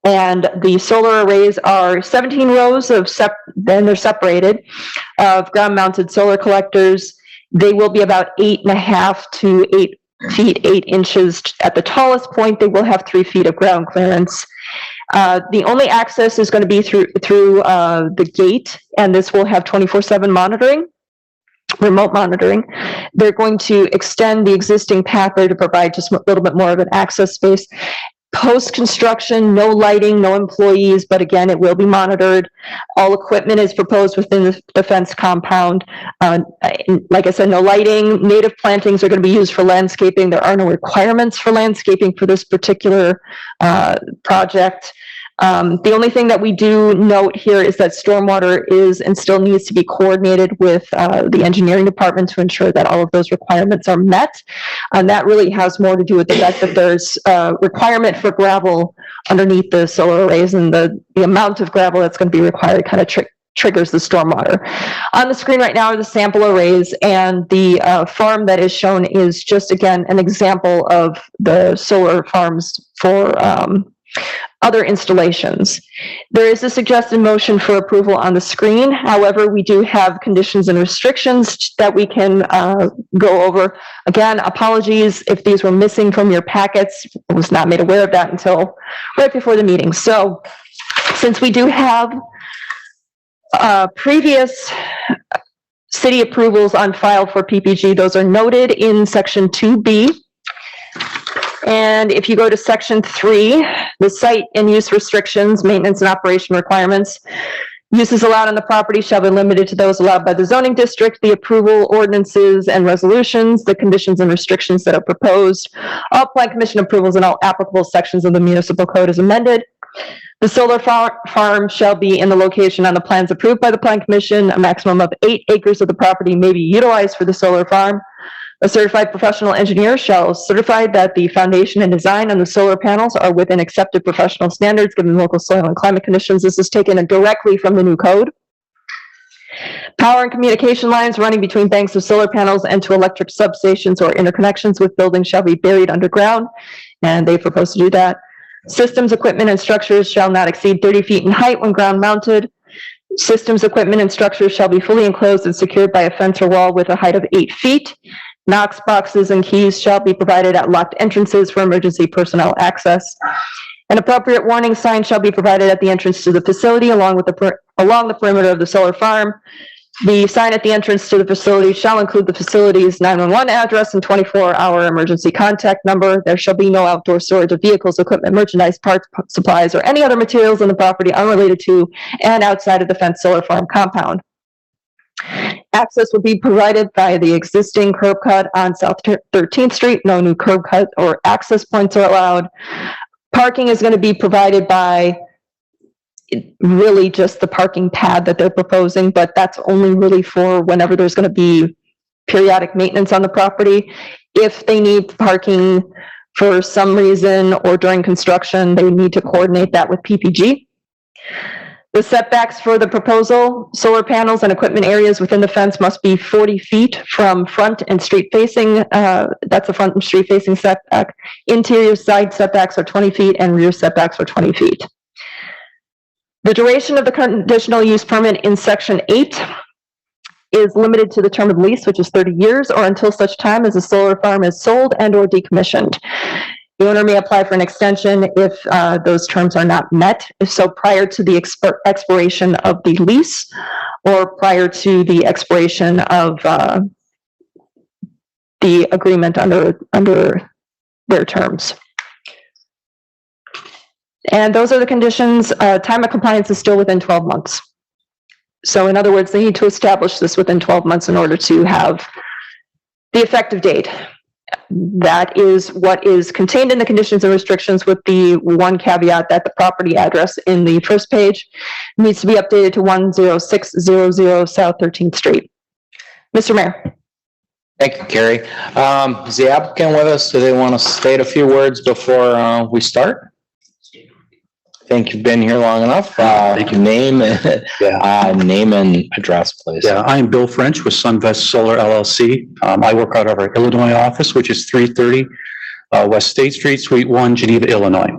And the solar arrays are 17 rows of then they're separated, of ground-mounted solar collectors. They will be about 8.5 to 8 feet 8 inches at the tallest point. They will have 3 feet of ground clearance. The only access is going to be through the gate, and this will have 24/7 monitoring, remote monitoring. They're going to extend the existing path there to provide just a little bit more of an access space. Post-construction, no lighting, no employees, but again, it will be monitored. All equipment is proposed within the fence compound. Like I said, no lighting. Native plantings are going to be used for landscaping. There are no requirements for landscaping for this particular project. The only thing that we do note here is that stormwater is and still needs to be coordinated with the engineering department to ensure that all of those requirements are met. And that really has more to do with the fact that there's a requirement for gravel underneath the solar arrays, and the amount of gravel that's going to be required kind of triggers the stormwater. On the screen right now are the sample arrays, and the farm that is shown is just, again, an example of the solar farms for other installations. There is a suggested motion for approval on the screen. However, we do have conditions and restrictions that we can go over. Again, apologies if these were missing from your packets. I was not made aware of that until right before the meeting. So since we do have previous city approvals on file for PPG, those are noted in section 2B. And if you go to section 3, the site and use restrictions, maintenance and operation requirements, uses allowed on the property shall be limited to those allowed by the zoning district, the approval ordinances and resolutions, the conditions and restrictions that are proposed, all plan commission approvals and all applicable sections of the municipal code is amended. The solar farm shall be in the location on the plans approved by the plan commission. A maximum of 8 acres of the property may be utilized for the solar farm. A certified professional engineer shall certify that the foundation and design on the solar panels are within accepted professional standards given local soil and climate conditions. This is taken directly from the new code. Power and communication lines running between banks of solar panels and to electric substations or interconnections with buildings shall be buried underground, and they propose to do that. Systems, equipment, and structures shall not exceed 30 feet in height when ground mounted. Systems, equipment, and structures shall be fully enclosed and secured by a fence or wall with a height of 8 feet. Knox boxes and keys shall be provided at locked entrances for emergency personnel access. An appropriate warning sign shall be provided at the entrance to the facility along the perimeter of the solar farm. The sign at the entrance to the facility shall include the facility's 911 address and 24-hour emergency contact number. There shall be no outdoor storage of vehicles, equipment, merchandise, parts, supplies, or any other materials on the property unrelated to and outside of the fenced solar farm compound. Access will be provided by the existing curb cut on South 13th Street. No new curb cut or access points are allowed. Parking is going to be provided by really just the parking pad that they're proposing, but that's only really for whenever there's going to be periodic maintenance on the property. If they need parking for some reason or during construction, they need to coordinate that with PPG. The setbacks for the proposal, solar panels and equipment areas within the fence must be 40 feet from front and street facing. That's the front and street facing setback. Interior side setbacks are 20 feet and rear setbacks are 20 feet. The duration of the conditional use permit in section 8 is limited to the term of the lease, which is 30 years, or until such time as the solar farm is sold and or decommissioned. The owner may apply for an extension if those terms are not met. If so, prior to the expiration of the lease or prior to the expiration of the agreement under their terms. And those are the conditions. Time of compliance is still within 12 months. So in other words, they need to establish this within 12 months in order to have the effective date. That is what is contained in the conditions and restrictions, with the one caveat that the property address in the first page needs to be updated to 10600 South 13th Street. Mr. Mayor. Thank you, Carrie. Is the applicant with us? Do they want to state a few words before we start? I think you've been here long enough. Name and address, please. Yeah, I'm Bill French with Sunvest Solar LLC. I work out of our Illinois office, which is 330 West State Street, Suite 1, Geneva, Illinois.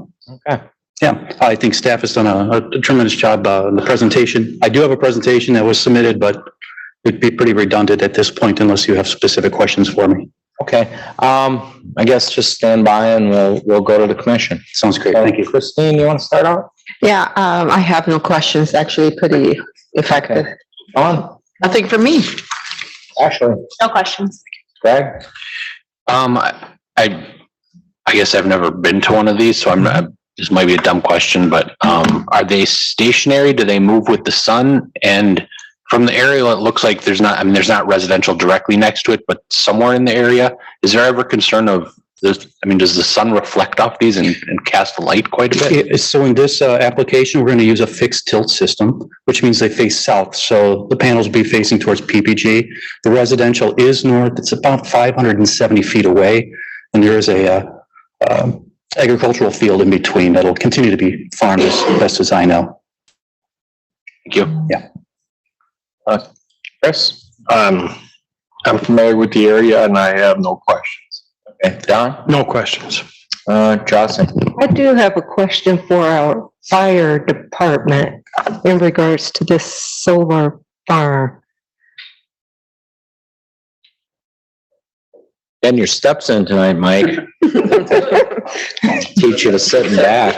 Okay. Yeah, I think staff has done a tremendous job in the presentation. I do have a presentation that was submitted, but it'd be pretty redundant at this point unless you have specific questions for me. Okay. I guess just stand by and we'll go to the commission. Sounds great. Thank you. Christine, you want to start out? Yeah, I have no questions, actually pretty effective. Okay. On. Nothing for me. Ashley. No questions. Greg? I guess I've never been to one of these, so I'm not, this might be a dumb question, but, are they stationary? Do they move with the sun? And from the aerial, it looks like there's not, I mean, there's not residential directly next to it, but somewhere in the area, is there ever concern of this? I mean, does the sun reflect off these and cast light quite a bit? So in this application, we're going to use a fixed tilt system, which means they face south. So the panels will be facing towards PPG. The residential is north. It's about 570 feet away. And there is a agricultural field in between that'll continue to be farmed as best as I know. Thank you. Yeah. Chris? I'm familiar with the area and I have no questions. Okay, Don? No questions. Jocelyn? I do have a question for our fire department in regards to this solar farm. Getting your steps in tonight, Mike. Teach you to sit in back.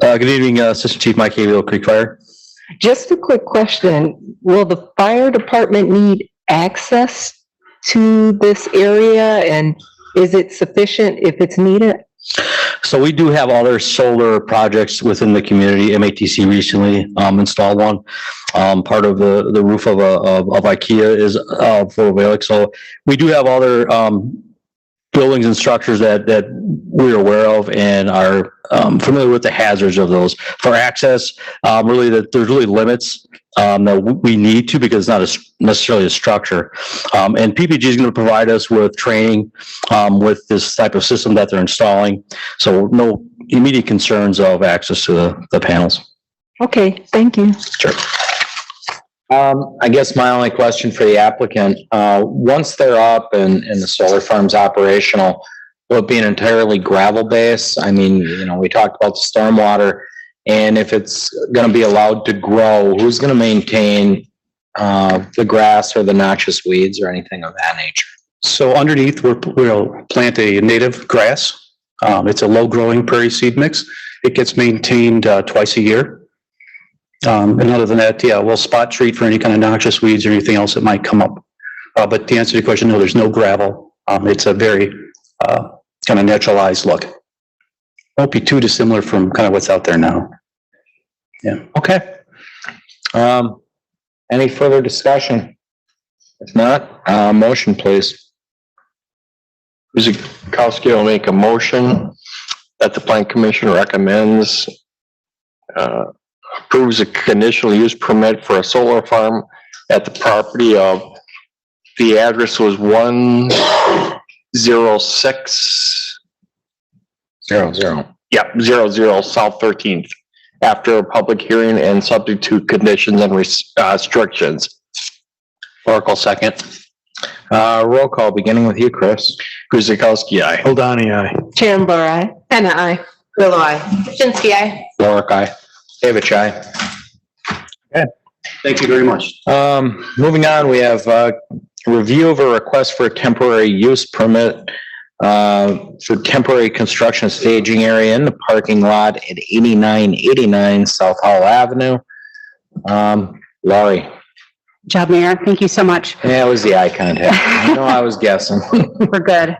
Good evening, Assistant Chief Mike Avio, Creek Fire. Just a quick question. Will the fire department need access to this area and is it sufficient if it's needed? So we do have other solar projects within the community. MATC recently installed one. Part of the roof of IKEA is photovoltaic. So we do have other buildings and structures that we're aware of and are familiar with the hazards of those. For access, really, there's really limits that we need to, because it's not necessarily a structure. And PPG is going to provide us with training with this type of system that they're installing. So no immediate concerns of access to the panels. Okay, thank you. Sure. I guess my only question for the applicant, once they're up and the solar farm's operational, will it be an entirely gravel base? I mean, we talked about the stormwater, and if it's gonna be allowed to grow, who's gonna maintain the grass or the noxious weeds or anything of that nature? So underneath, we'll plant a native grass. It's a low-growing prairie seed mix. It gets maintained twice a year. And other than that, yeah, we'll spot treat for any kind of noxious weeds or anything else that might come up. But to answer your question, no, there's no gravel. It's a very kind of naturalized look. Won't be too dissimilar from kind of what's out there now. Yeah. Okay. Any further discussion? If not, motion, please. Guzekowski will make a motion that the plan commission recommends approves a conditional use permit for a solar farm at the property of, the address was 106. 00. Yep, 00 South 13th, after a public hearing and subject to conditions and restrictions. Oracle second. Roll call, beginning with you, Chris. Guzekowski, aye. Holdani, aye. Chair aye. Anna, I. Willow, I. Shinsky, aye. Warwick, aye. David Chai. Thank you very much. Moving on, we have review of a request for a temporary use permit for temporary construction staging area in the parking lot at 8989 South Hall Avenue. Laurie. Job, Mayor. Thank you so much. Yeah, it was the eye contact. I know I was guessing. We're good.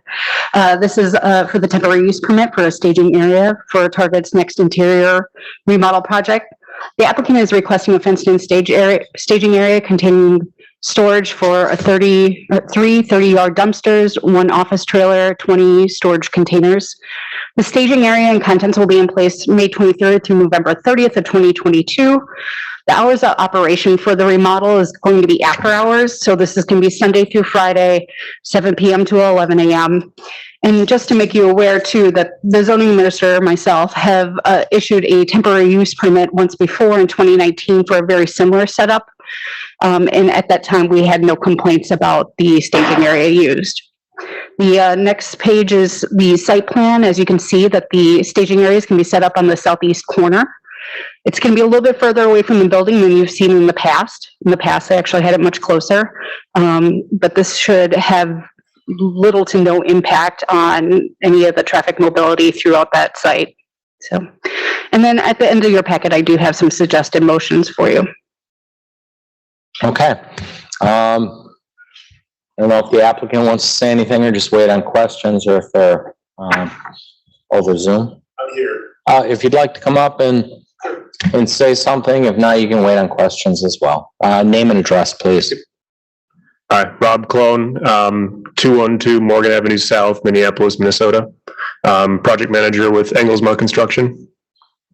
This is for the temporary use permit for a staging area for Target's next interior remodel project. The applicant is requesting a fenced-in staging area containing storage for three 30-yard dumpsters, one office trailer, 20 storage containers. The staging area and contents will be in place May 23rd through November 30th of 2022. The hours of operation for the remodel is going to be after hours. So this is going to be Sunday through Friday, 7 p.m. to 11 a.m. And just to make you aware too, that the zoning minister, myself, have issued a temporary use permit once before in 2019 for a very similar setup. And at that time, we had no complaints about the staging area used. The next page is the site plan. As you can see, that the staging areas can be set up on the southeast corner. It's going to be a little bit further away from the building than you've seen in the past. In the past, I actually had it much closer. But this should have little to no impact on any of the traffic mobility throughout that site. So, and then at the end of your packet, I do have some suggested motions for you. Okay. I don't know if the applicant wants to say anything or just wait on questions or if they're, over Zoom. I'm here. If you'd like to come up and say something, if not, you can wait on questions as well. Name and address, please. Hi, Rob Clone, 212 Morgan Avenue South, Minneapolis, Minnesota. Project manager with Engelsma Construction.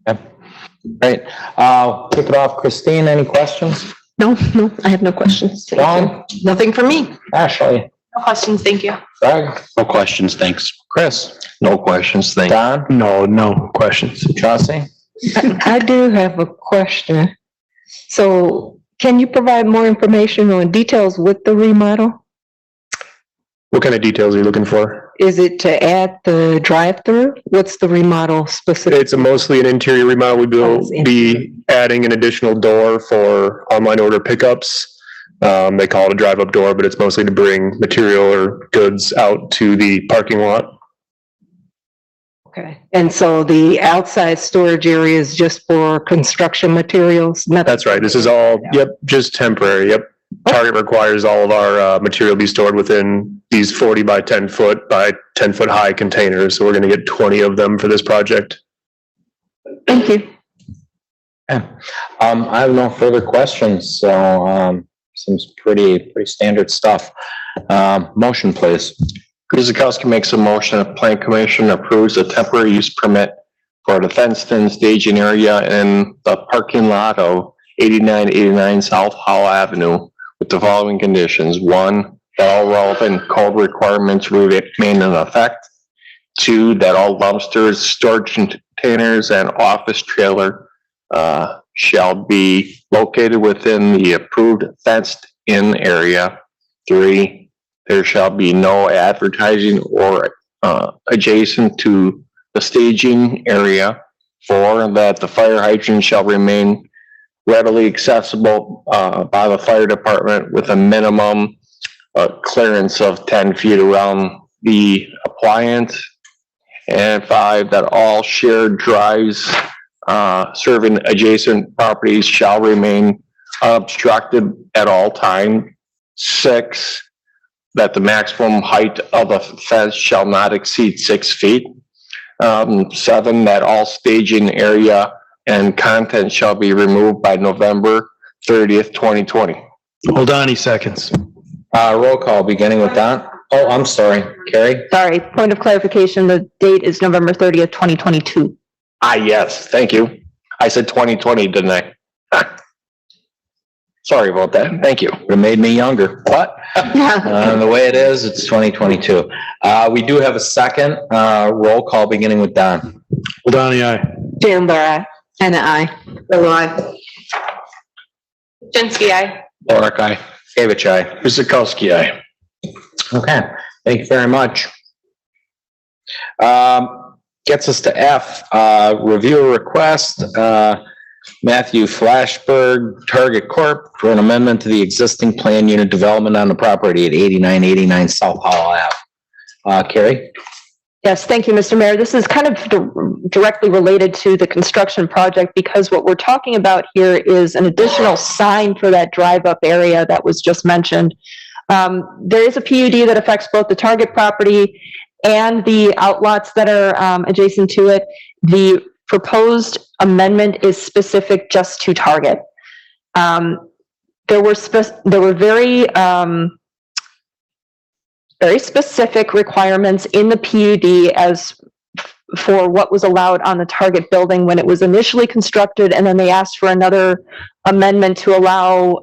Great. Kick it off. Christine, any questions? No, I have no questions. Thank you. Dawn? Nothing for me. Ashley? No questions, thank you. Greg? No questions, thanks. Chris? No questions, thank you. Don? No questions. Chauncey? I do have a question. So can you provide more information on details with the remodel? What kind of details are you looking for? Is it to add the drive-through? What's the remodel specific? It's mostly an interior remodel. We will be adding an additional door for online order pickups. They call it a drive-up door, but it's mostly to bring material or goods out to the parking lot. Okay, and so the outside storage area is just for construction materials? That's right. This is all, just temporary. Target requires all of our material be stored within these 40 by 10 foot by 10 foot high containers. So we're going to get 20 of them for this project. Thank you. I have no further questions, so, seems pretty standard stuff. Motion, please. Guzekowski makes a motion, the Plan Commission approves a temporary use permit for the fenced-in staging area in the parking lot of 8989 South Howell Avenue with the following conditions. 1, that all relevant code requirements remain in effect. 2, that all dumpsters, storage containers, and office trailer shall be located within the approved fenced-in area. 3, there shall be no advertising or adjacent to the staging area. 4, that the fire hydrant shall remain readily accessible by the fire department with a minimum clearance of 10 feet around the appliance. And 5, that all shared drives serving adjacent properties shall remain obstructed at all times. 6, that the maximum height of the fence shall not exceed 6 feet. 7, that all staging area and content shall be removed by November 30th, 2020. Hold on, he seconds. Roll call, beginning with Don. Oh, I'm sorry, Carrie? Sorry, point of clarification, the date is November 30th, 2022. Yes, thank you. I said 2020, didn't I? Sorry about that. Thank you. It made me younger. What? The way it is, it's 2022. We do have a second roll call, beginning with Don. Donnie, aye. Jan Bar, Anna, I. Bill, aye. Jinsky, aye. Oric, aye. Gavich, aye. Guzekowski, aye. Okay, thank you very much. Gets us to F, review a request, Matthew Flashberg, Target Corp. for an amendment to the existing plan unit development on the property at 8989 South Howell Ave. Carrie? Yes, thank you, Mr. Mayor. This is kind of directly related to the construction project because what we're talking about here is an additional sign for that drive-up area that was just mentioned. There is a PUD that affects both the Target property and the outlots that are adjacent to it. The proposed amendment is specific just to Target. There were very specific requirements in the PUD as for what was allowed on the Target building when it was initially constructed, and then they asked for another amendment to allow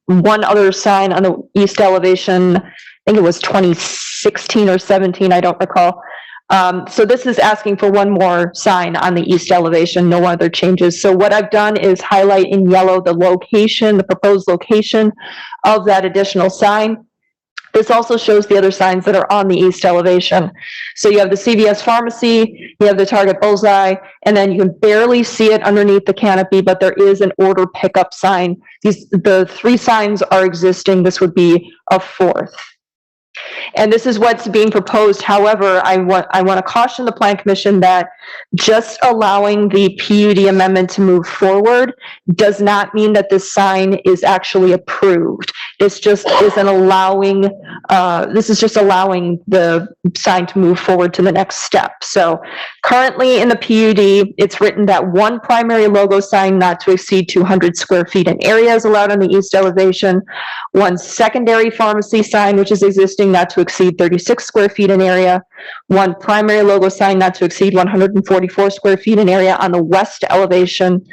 one other sign on the east elevation. I think it was 2016 or 17, I don't recall. So this is asking for one more sign on the east elevation, no other changes. So what I've done is highlight in yellow the location, the proposed location of that additional sign. This also shows the other signs that are on the east elevation. So you have the CVS Pharmacy, you have the Target Bullseye, and then you can barely see it underneath the canopy, but there is an order pickup sign. The 3 signs are existing. This would be a 4th. And this is what's being proposed. However, I want to caution the Plan Commission that just allowing the PUD amendment to move forward does not mean that this sign is actually approved. This just isn't allowing, this is just allowing the sign to move forward to the next step. So currently in the PUD, it's written that one primary logo sign not to exceed 200 square feet in area is allowed on the east elevation. One secondary pharmacy sign, which is existing, not to exceed 36 square feet in area. One primary logo sign not to exceed 144 square feet in area on the west elevation.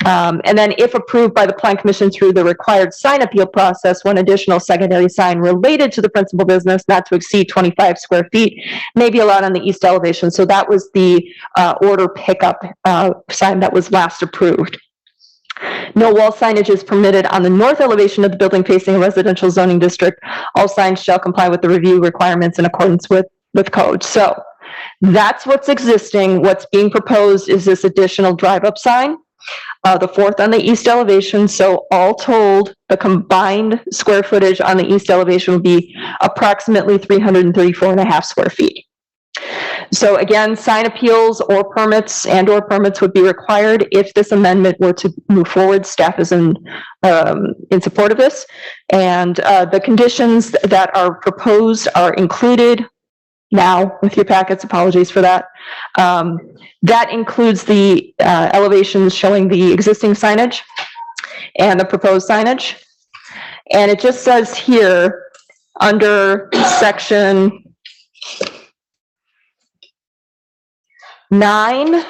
And then if approved by the Plan Commission through the required sign appeal process, one additional secondary sign related to the principal business not to exceed 25 square feet may be allowed on the east elevation. So that was the order pickup sign that was last approved. No wall signage is permitted on the north elevation of the building facing a residential zoning district. All signs shall comply with the review requirements in accordance with code. So that's what's existing. What's being proposed is this additional drive-up sign, the fourth on the east elevation. So all told, the combined square footage on the east elevation would be approximately 334.5 square feet. So again, sign appeals or permits would be required if this amendment were to move forward. Staff is in support of this. And the conditions that are proposed are included now with your packets. Apologies for that. That includes the elevations showing the existing signage and the proposed signage. And it just says here under section 9B5.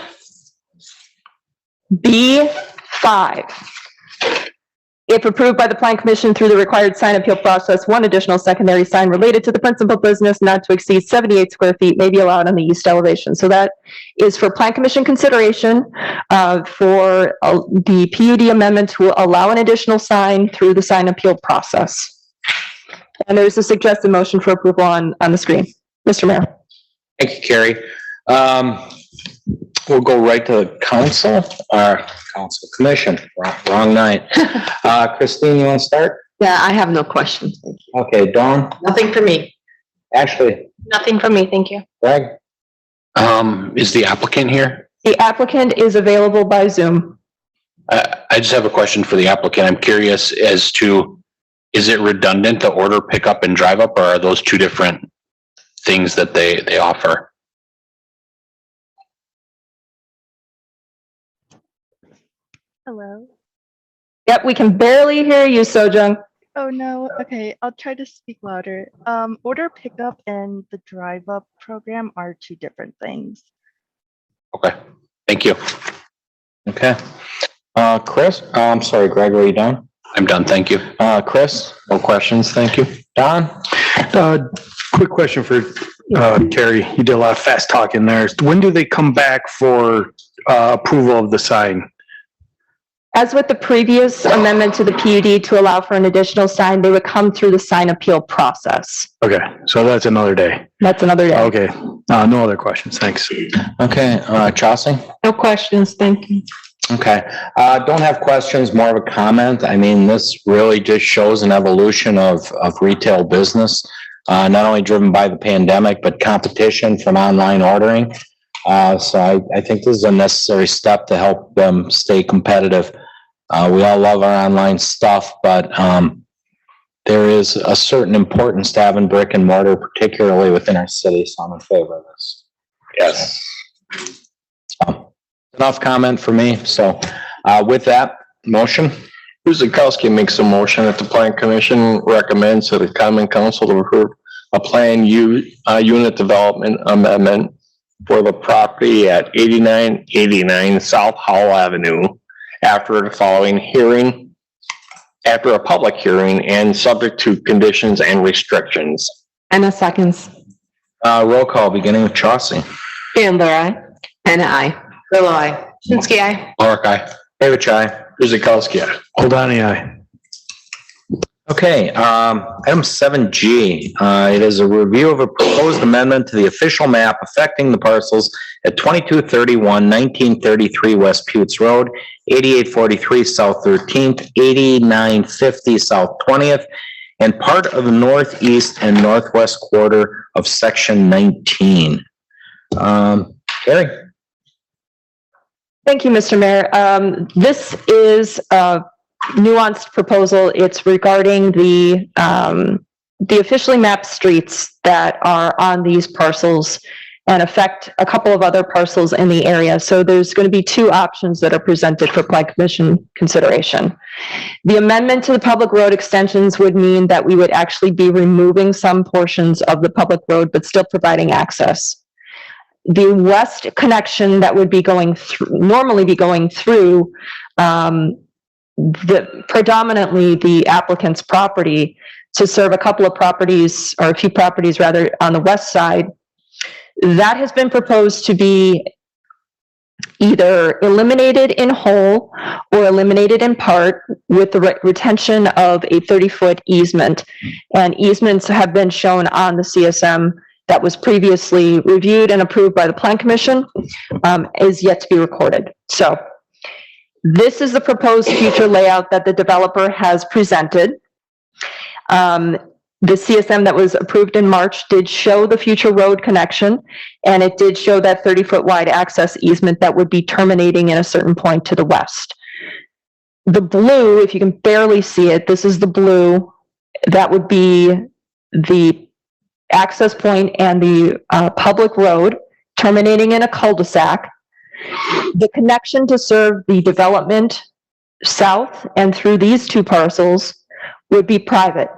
If approved by the Plan Commission through the required sign appeal process, one additional secondary sign related to the principal business not to exceed 78 square feet may be allowed on the east elevation. So that is for Plan Commission consideration for the PUD amendment to allow an additional sign through the sign appeal process. And there's a suggested motion for approval on the screen. Mr. Mayor. Thank you, Carrie. We'll go right to the council commission. Wrong night. Christine, you want to start? Yeah, I have no questions. Thank you. Okay, Dawn, Nothing for me. Ashley, Nothing for me, thank you. Greg, Is the applicant here? The applicant is available by Zoom. I just have a question for the applicant. I'm curious as to, is it redundant to order pickup and drive up, or are those two different things that they offer? Hello. Yep, we can barely hear you, Sojung. Oh no. Okay, I'll try to speak louder. Order pickup and the drive up program are two different things. Okay, thank you. okay. Chris, I'm sorry, Greg, are you done? I'm done, thank you. Chris, no questions, thank you. Don? Quick question for Carrie. You did a lot of fast talking there. When do they come back for approval of the sign? As with the previous amendment to the PUD to allow for an additional sign, they would come through the sign appeal process. Okay, so that's another day. That's another day. Okay, no other questions. Thanks. Okay, Chauncey? No questions, thank you. Okay, don't have questions, more of a comment. I mean, this really just shows an evolution of retail business, not only driven by the pandemic, but competition from online ordering. So I think this is a necessary step to help them stay competitive. We all love our online stuff, but there is a certain importance to having brick and mortar, particularly within our city, so I'm in favor of this. Yes. So, enough comment for me. So with that, motion? Guzekowski makes a motion that the Plan Commission recommends to the Common Council to approve a plan unit development amendment for the property at 8989 South Howell Avenue after the following hearing, after a public hearing and subject to conditions and restrictions. Anna seconds. Roll call, beginning with Chauncey. Chandler, aye. Anna, aye. Bill, aye. Shinsky, aye. Clark, aye. David Chai. Guzekowski, aye. Holdani, aye. Okay, item 7G, it is a review of a proposed amendment to the official map affecting the parcels at 2231 1933 West Putes Road, 8843 South 13th, 8950 South 20th, and part of the northeast and northwest quarter of section 19. Carrie? Thank you, Mr. Mayor. This is a nuanced proposal. It's regarding the officially mapped streets that are on these parcels and affect a couple of other parcels in the area. So there's going to be two options that are presented for Plan Commission consideration. The amendment to the public road extensions would mean that we would actually be removing some portions of the public road, but still providing access. The west connection that would be going through, normally be going through predominantly the applicant's property to serve a couple of properties, or a few properties rather, on the west side. That has been proposed to be either eliminated in whole or eliminated in part with the retention of a 30-foot easement. And easements have been shown on the CSM that was previously reviewed and approved by the Plan Commission, is yet to be recorded. So this is the proposed future layout that the developer has presented. The CSM that was approved in March did show the future road connection, and it did show that 30-foot wide access easement that would be terminating in a certain point to the west. The blue, if you can barely see it, this is the blue, that would be the access point and the public road terminating in a cul-de-sac. The connection to serve the development south and through these two parcels would be private.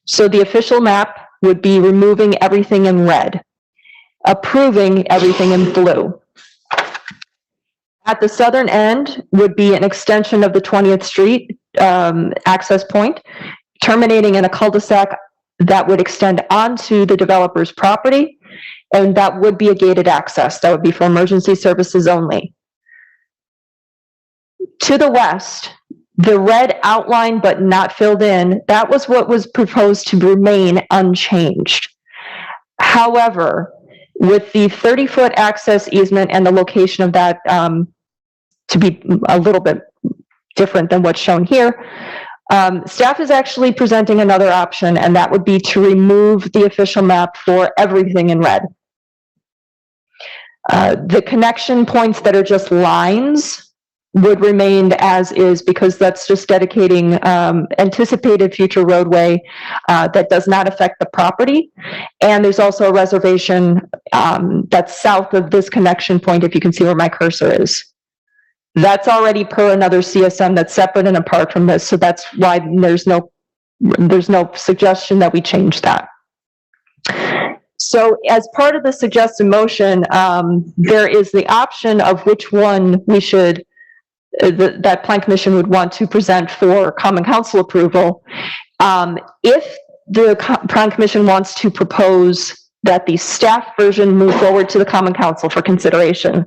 So the official map would be removing everything in red, approving everything in blue. At the southern end would be an extension of the 20th Street access point, terminating in a cul-de-sac that would extend onto the developer's property, and that would be a gated access. That would be for emergency services only. To the west, the red outline but not filled in, that was what was proposed to remain unchanged. However, with the 30-foot access easement and the location of that to be a little bit different than what's shown here, staff is actually presenting another option, and that would be to remove the official map for everything in red. The connection points that are just lines would remain as is, because that's just dedicating anticipated future roadway that does not affect the property. And there's also a reservation that's south of this connection point, if you can see where my cursor is. That's already per another CSM that's separate and apart from this, so that's why there's no suggestion that we change that. So as part of the suggested motion, there is the option of which one we should that Plan Commission would want to present for Common Council approval. If the Plan Commission wants to propose that the staff version move forward to the Common Council for consideration,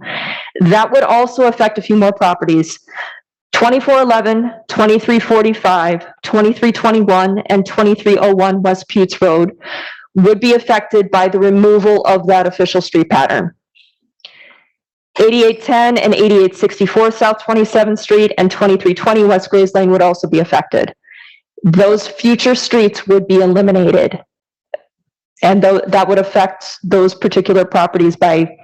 that would also affect a few more properties. 2411, 2345, 2321, and 2301 West Putes Road would be affected by the removal of that official street pattern. 8810 and 8864 South 27th Street and 2320 West Grays Lane would also be affected. Those future streets would be eliminated. And that would affect those particular properties by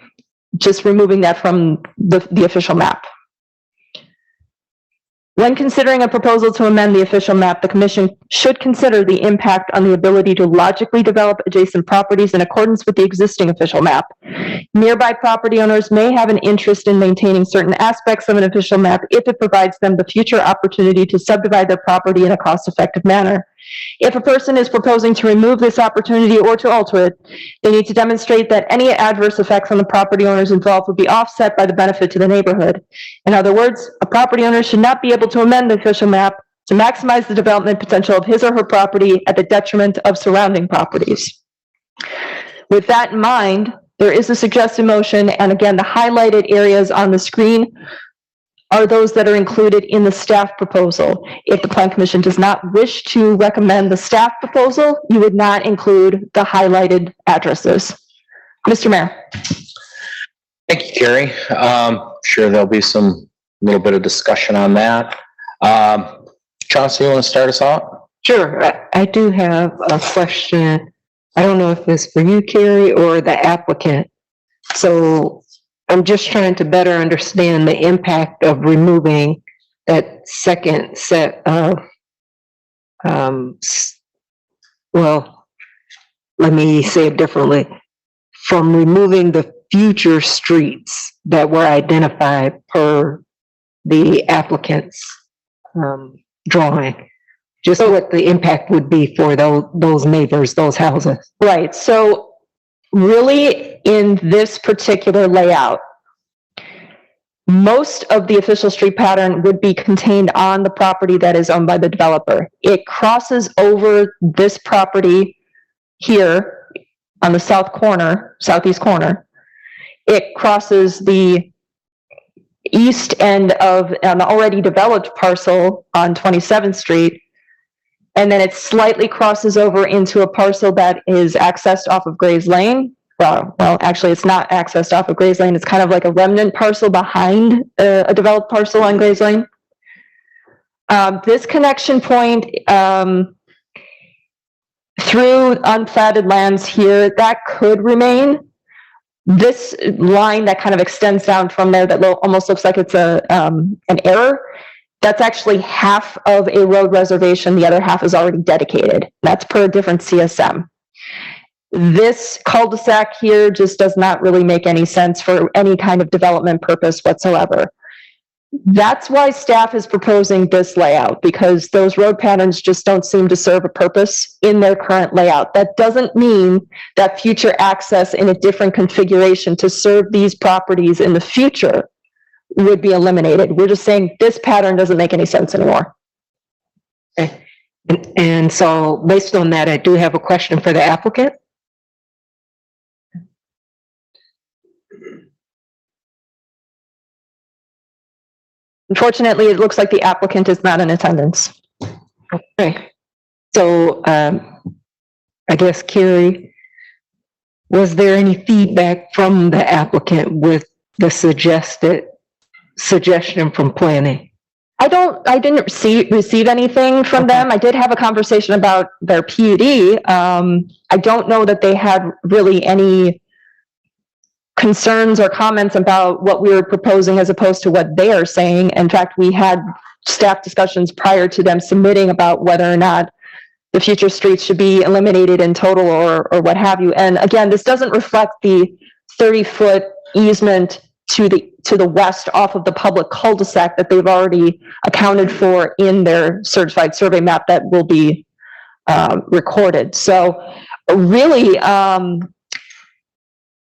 just removing that from the official map. When considering a proposal to amend the official map, the Commission should consider the impact on the ability to logically develop adjacent properties in accordance with the existing official map. Nearby property owners may have an interest in maintaining certain aspects of an official map if it provides them the future opportunity to subdivide their property in a cost-effective manner. If a person is proposing to remove this opportunity or to alter it, they need to demonstrate that any adverse effects on the property owners involved will be offset by the benefit to the neighborhood. In other words, a property owner should not be able to amend the official map to maximize the development potential of his or her property at the detriment of surrounding properties. With that in mind, there is a suggested motion, and again, the highlighted areas on the screen are those that are included in the staff proposal. If the Plan Commission does not wish to recommend the staff proposal, you would not include the highlighted addresses. Mr. Mayor. Thank you, Carrie. Sure there'll be some little bit of discussion on that. Chauncey, you want to start us out? Sure, I do have a question. I don't know if it's for you, Carrie, or the applicant. So I'm just trying to better understand the impact of removing that second set of, well, let me say it differently. From removing the future streets that were identified per the applicant's drawing. Just what the impact would be for those neighbors, those houses. Right, so really in this particular layout, most of the official street pattern would be contained on the property that is owned by the developer. It crosses over this property here on the southeast corner. It crosses the east end of an already developed parcel on 27th Street. And then it slightly crosses over into a parcel that is accessed off of Gray's Lane. Well, actually, it's not accessed off of Gray's Lane. It's kind of like a remnant parcel behind a developed parcel on Gray's Lane. This connection point through unplatted lands here, that could remain. This line that kind of extends down from there that almost looks like it's an error. That's actually half of a road reservation. The other half is already dedicated. That's per a different CSM. This cul-de-sac here just does not really make any sense for any kind of development purpose whatsoever. That's why staff is proposing this layout, because those road patterns just don't seem to serve a purpose in their current layout. That doesn't mean that future access in a different configuration to serve these properties in the future would be eliminated. We're just saying this pattern doesn't make any sense anymore. Okay. And so based on that, I do have a question for the applicant. Unfortunately, it looks like the applicant is not in attendance. Okay. So I guess, Carrie, was there any feedback from the applicant with the suggestion from planning? I didn't receive anything from them. I did have a conversation about their PUD. I don't know that they had really any concerns or comments about what we were proposing as opposed to what they are saying. In fact, we had staff discussions prior to them submitting about whether or not the future streets should be eliminated in total or what have you. And again, this doesn't reflect the 30-foot easement to the west off of the public cul-de-sac that they've already accounted for in their certified survey map that will be recorded. So really,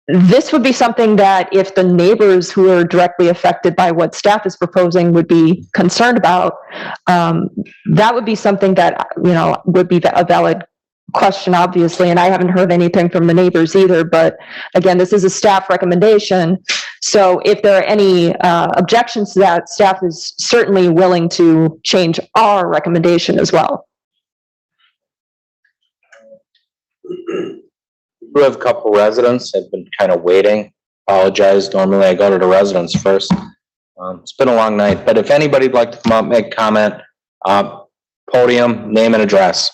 this would be something that if the neighbors who are directly affected by what staff is proposing would be concerned about, that would be something that, would be a valid question, obviously, and I haven't heard anything from the neighbors either, but again, this is a staff recommendation. So if there are any objections to that, staff is certainly willing to change our recommendation as well. We have a couple residents have been kind of waiting. Apologize. Normally I go to the residents first. It's been a long night, but if anybody'd like to come up, make comment, podium, name and address.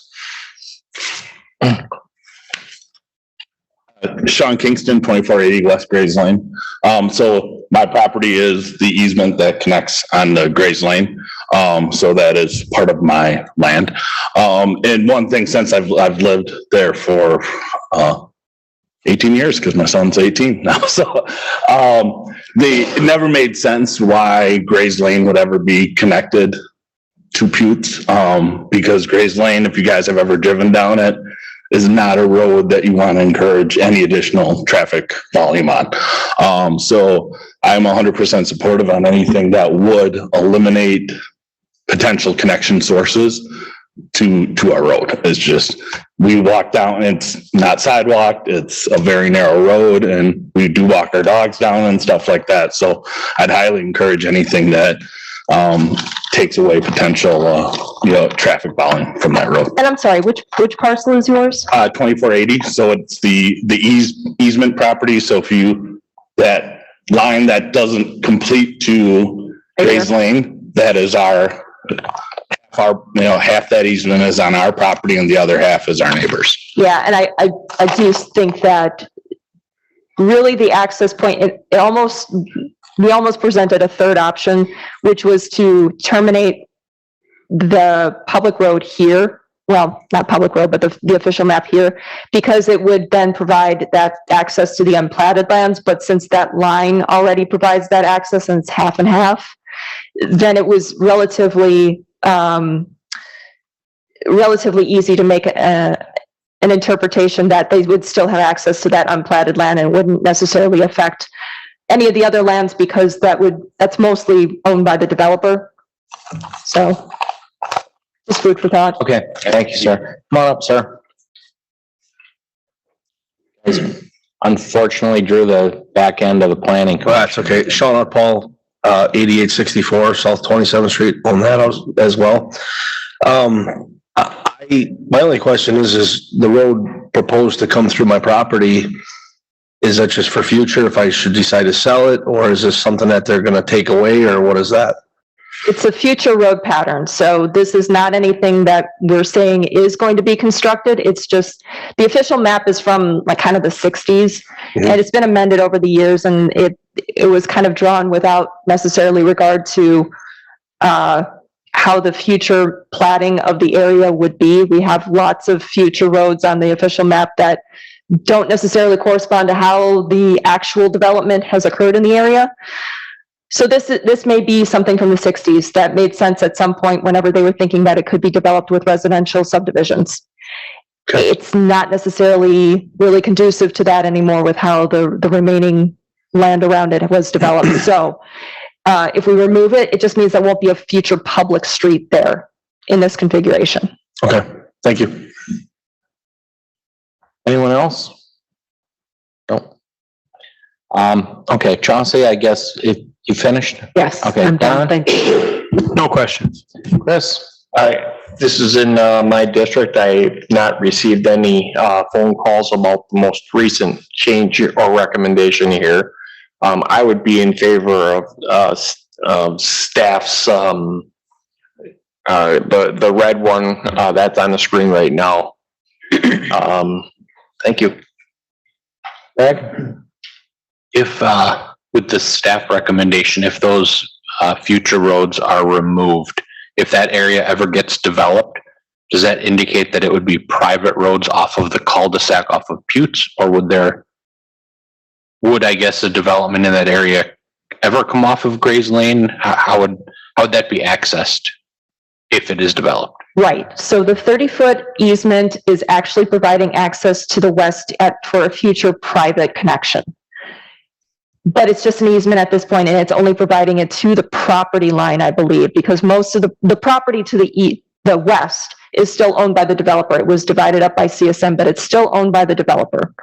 Sean Kingston, 2480 West Grays Lane. So my property is the easement that connects on the Grays Lane. So that is part of my land. And one thing, since I've lived there for 18 years, because my son's 18 now. So it never made sense why Grays Lane would ever be connected to Putes, because Grays Lane, if you guys have ever driven down it, is not a road that you want to encourage any additional traffic volume on. So I'm 100% supportive on anything that would eliminate potential connection sources to our road. It's just, we walk down, it's not sidewalked, it's a very narrow road, and we do walk our dogs down and stuff like that. So I'd highly encourage anything that takes away potential, traffic volume from that road. And I'm sorry, which parcel is yours? 2480. So it's the easement property. So that line that doesn't complete to Grays Lane, that is our our, half that easement is on our property and the other half is our neighbors. Yeah, and I do think that really the access point, we almost presented a third option, which was to terminate the public road here. Well, not public road, but the official map here, because it would then provide that access to the unplatted lands. But since that line already provides that access and it's half and half, then it was relatively easy to make an interpretation that they would still have access to that unplatted land and wouldn't necessarily affect any of the other lands, because that's mostly owned by the developer. So just food for thought. Okay, thank you, sir. Come on up, sir. Unfortunately drew the back end of the planning. Well, that's okay. Sean Paul, 8864 South 27th Street, on that as well. My only question is the road proposed to come through my property, is that just for future if I should decide to sell it, or is this something that they're gonna take away, or what is that? It's a future road pattern, so this is not anything that we're saying is going to be constructed. It's just, the official map is from like kind of the 60s, and it's been amended over the years, and it was kind of drawn without necessarily regard to how the future platting of the area would be. We have lots of future roads on the official map that don't necessarily correspond to how the actual development has occurred in the area. So this may be something from the 60s that made sense at some point whenever they were thinking that it could be developed with residential subdivisions. Okay. It's not necessarily really conducive to that anymore with how the remaining land around it was developed. So if we remove it, it just means there won't be a future public street there in this configuration. Okay, thank you. Anyone else? No. Okay, Chauncey, I guess if you finished? Yes. Okay, I'm done. Don? Thank you. No questions. Chris? This is in my district. I've not received any phone calls about the most recent change or recommendation here. I would be in favor of staff's the red one that's on the screen right now. Thank you. Greg? If, with the staff recommendation, if those future roads are removed, if that area ever gets developed, does that indicate that it would be private roads off of the cul-de-sac off of Putes, or would I guess the development in that area ever come off of Gray's Lane? How would that be accessed if it is developed? Right, so the 30-foot easement is actually providing access to the west for a future private connection. But it's just an easement at this point, and it's only providing it to the property line, I believe, because most of the property to the west is still owned by the developer. It was divided up by CSM, but it's still owned by the developer.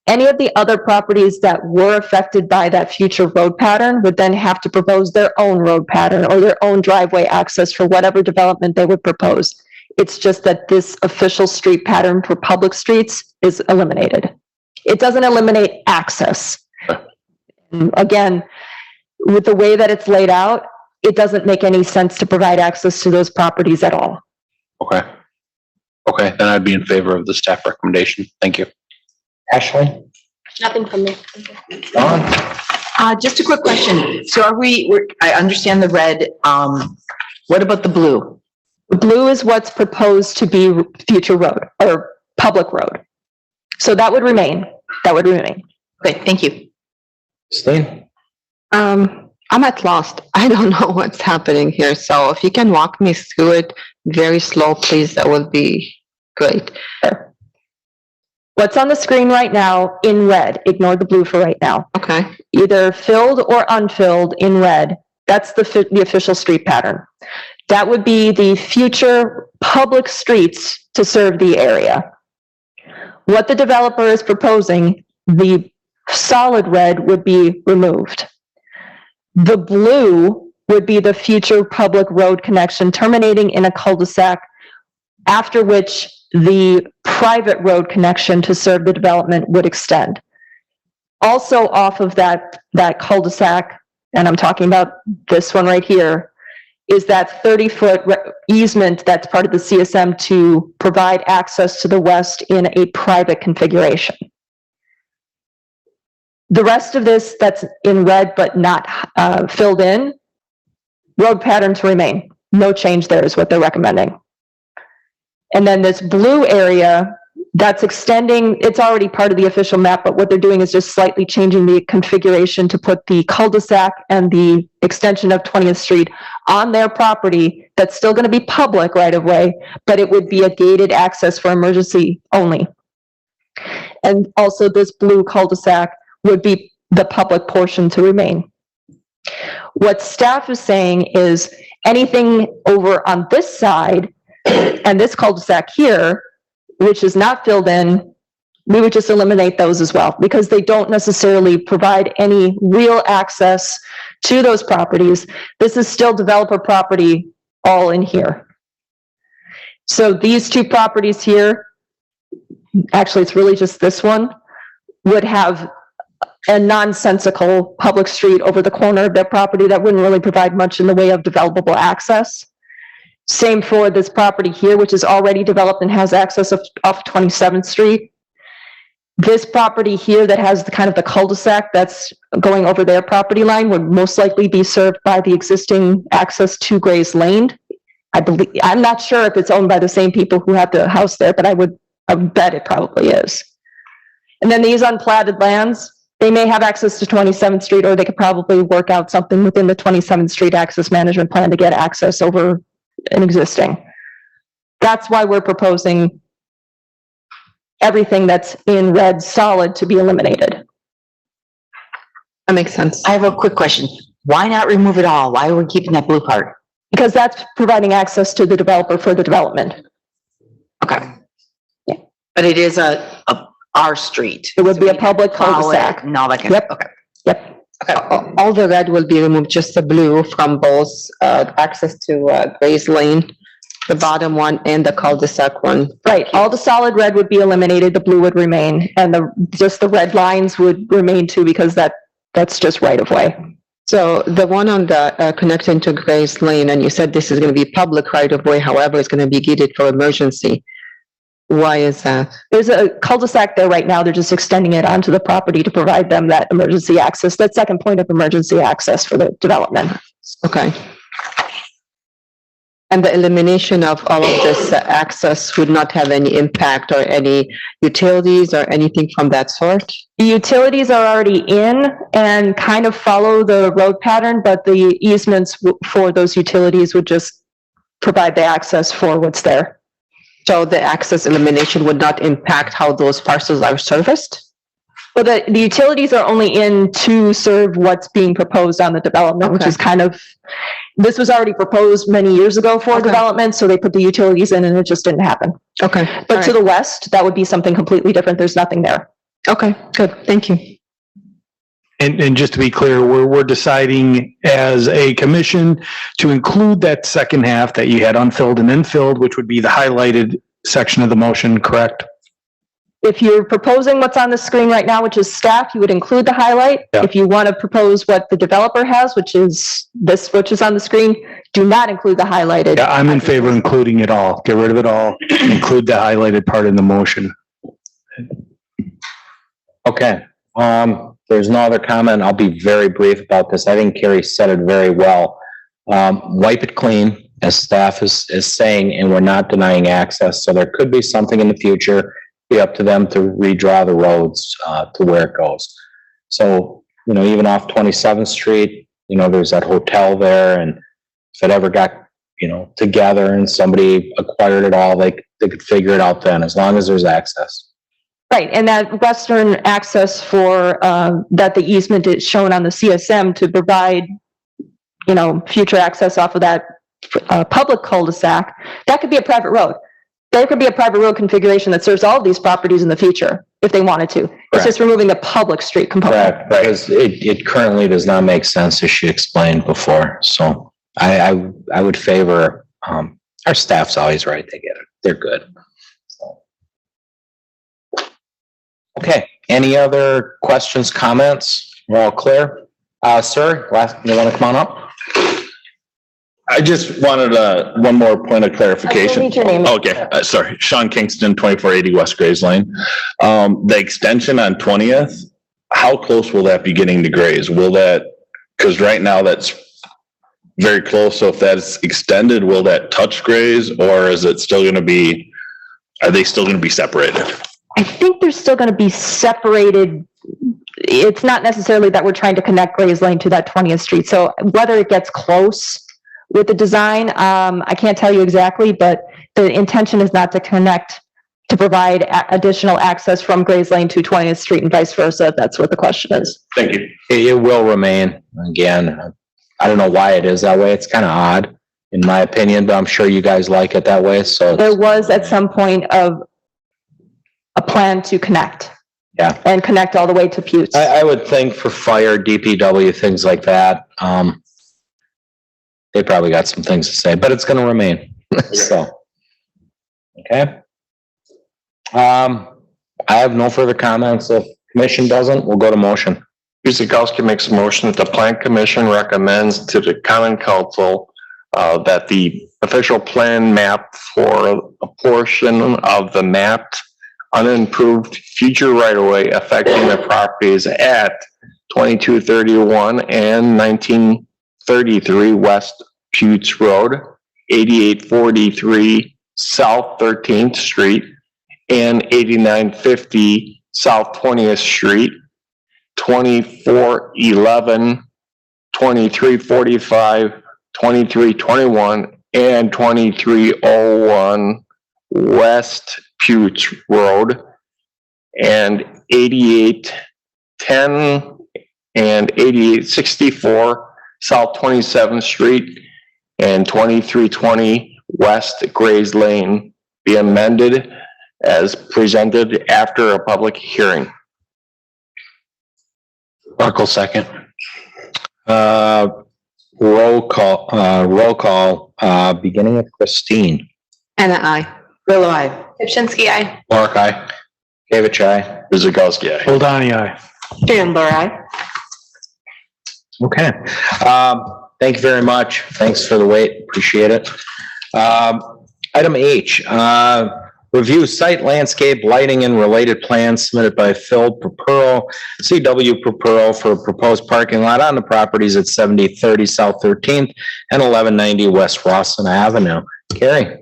Any of the other properties that were affected by that future road pattern would then have to propose their own road pattern or their own driveway access for whatever development they would propose. It's just that this official street pattern for public streets is eliminated. It doesn't eliminate access. Again, with the way that it's laid out, it doesn't make any sense to provide access to those properties at all. Okay. Okay, then I'd be in favor of the staff recommendation. Thank you. Ashley? Nothing from me. Don? Just a quick question. So I understand the red, what about the blue? The blue is what's proposed to be future road or public road. So that would remain. That would remain. Okay, thank you. Christine? I'm at lost. I don't know what's happening here. So if you can walk me through it very slow, please, that would be great. Sure. What's on the screen right now in red, ignore the blue for right now. Okay. Either filled or unfilled in red, that's the official street pattern. That would be the future public streets to serve the area. What the developer is proposing, the solid red would be removed. The blue would be the future public road connection terminating in a cul-de-sac, after which the private road connection to serve the development would extend. Also off of that cul-de-sac, and I'm talking about this one right here, is that 30-foot easement that's part of the CSM to provide access to the west in a private configuration. The rest of this that's in red but not filled in, road patterns remain. No change there is what they're recommending. And then this blue area, that's extending, it's already part of the official map, but what they're doing is just slightly changing the configuration to put the cul-de-sac and the extension of 20th Street on their property. That's still going to be public right of way, but it would be a gated access for emergency only. And also this blue cul-de-sac would be the public portion to remain. What staff is saying is anything over on this side and this cul-de-sac here, which is not filled in, we would just eliminate those as well, because they don't necessarily provide any real access to those properties. This is still developer property all in here. So these two properties here, actually it's really just this one, would have a nonsensical public street over the corner of their property that wouldn't really provide much in the way of developable access. Same for this property here, which is already developed and has access off 27th Street. This property here that has the kind of the cul-de-sac that's going over their property line would most likely be served by the existing access to Gray's Lane. I'm not sure if it's owned by the same people who have the house there, but I would bet it probably is. And then these unplatted lands, they may have access to 27th Street, or they could probably work out something within the 27th Street access management plan to get access over an existing. That's why we're proposing everything that's in red solid to be eliminated. That makes sense. I have a quick question. Why not remove it all? Why are we keeping that blue part? Because that's providing access to the developer for the development. Okay. Yeah. But it is our street. It would be a public cul-de-sac. No, like, Yep. Okay. Yep. Okay. All the red will be removed, just the blue from both access to Gray's Lane, the bottom one and the cul-de-sac one. Right, all the solid red would be eliminated, the blue would remain, and just the red lines would remain too, because that's just right of way. So the one on the connecting to Gray's Lane, and you said this is going to be public right of way, however, it's going to be gated for emergency. Why is that? There's a cul-de-sac there right now, they're just extending it onto the property to provide them that emergency access, that second point of emergency access for the development. Okay. And the elimination of all of this access would not have any impact or any utilities or anything from that sort? The utilities are already in and kind of follow the road pattern, but the easements for those utilities would just provide the access for what's there. So the access elimination would not impact how those parcels are serviced? Well, the utilities are only in to serve what's being proposed on the development, which is kind of, this was already proposed many years ago for development, so they put the utilities in and it just didn't happen. Okay. But to the west, that would be something completely different. There's nothing there. Okay, good. Thank you. And just to be clear, we're deciding as a commission to include that second half that you had unfilled and then filled, which would be the highlighted section of the motion, correct? If you're proposing what's on the screen right now, which is staff, you would include the highlight. Yeah. If you want to propose what the developer has, which is this, which is on the screen, do not include the highlighted. Yeah, I'm in favor of including it all. Get rid of it all, include the highlighted part in the motion. Okay, there's no other comment. I'll be very brief about this. I think Carrie said it very well. Wipe it clean, as staff is saying, and we're not denying access. So there could be something in the future, be up to them to redraw the roads to where it goes. So, even off 27th Street, there's that hotel there, and if it ever got, together and somebody acquired it all, they could figure it out then, as long as there's access. Right, and that western access for, that the easement is shown on the CSM to provide, future access off of that public cul-de-sac, that could be a private road. There could be a private road configuration that serves all of these properties in the future, if they wanted to. It's just removing the public street component. Correct, because it currently does not make sense, as she explained before. So I would favor, our staff's always right, they get it, they're good. Okay, any other questions, comments? We're all clear? Sir, you want to come on up? I just wanted one more point of clarification. need your name. Okay, sorry, Sean Kingston, 2480 West Grays Lane. The extension on 20th, how close will that be getting to Grays? Will that, because right now that's very close, so if that's extended, will that touch Grays, or is it still gonna be, are they still gonna be separated? I think they're still going to be separated. It's not necessarily that we're trying to connect Grays Lane to that 20th Street. So whether it gets close with the design, I can't tell you exactly, but the intention is not to connect, to provide additional access from Grays Lane to 20th Street and vice versa, if that's what the question is. Thank you. It will remain. Again, I don't know why it is that way. It's kind of odd, in my opinion, but I'm sure you guys like it that way, so. There was at some point of a plan to connect. Yeah. And connect all the way to Putes. I would think for fire, DPW, things like that, they probably got some things to say, but it's gonna remain, so. Okay. I have no further comments. If commission doesn't, we'll go to motion. Guzekowski makes a motion that the Plan Commission recommends to the Common Council that the official plan map for a portion of the mapped unimproved future right-of-way affecting the properties at 2231 and 1933 West Putes Road, 8843 South 13th Street, and 8950 South 20th Street, 2411, 2345, 2321, and 2301 West Putes Road, and 8810 and 8864 South 27th Street, and 2320 West Grays Lane be amended as presented after a public hearing. Buckle second. Roll call, beginning with Christine. Anna, I. Bill, I. Pipchinsky, aye. Mark, aye. David, aye. Guzekowski, aye. Goldani, aye. Chandler, I. Okay. Thank you very much. Thanks for the wait. Appreciate it. Item H, review site landscape lighting and related plans submitted by Phil Purpuro, CW Purpuro, for a proposed parking lot on the properties at 7030 South 13th and 1190 West Rawson Avenue. Carrie.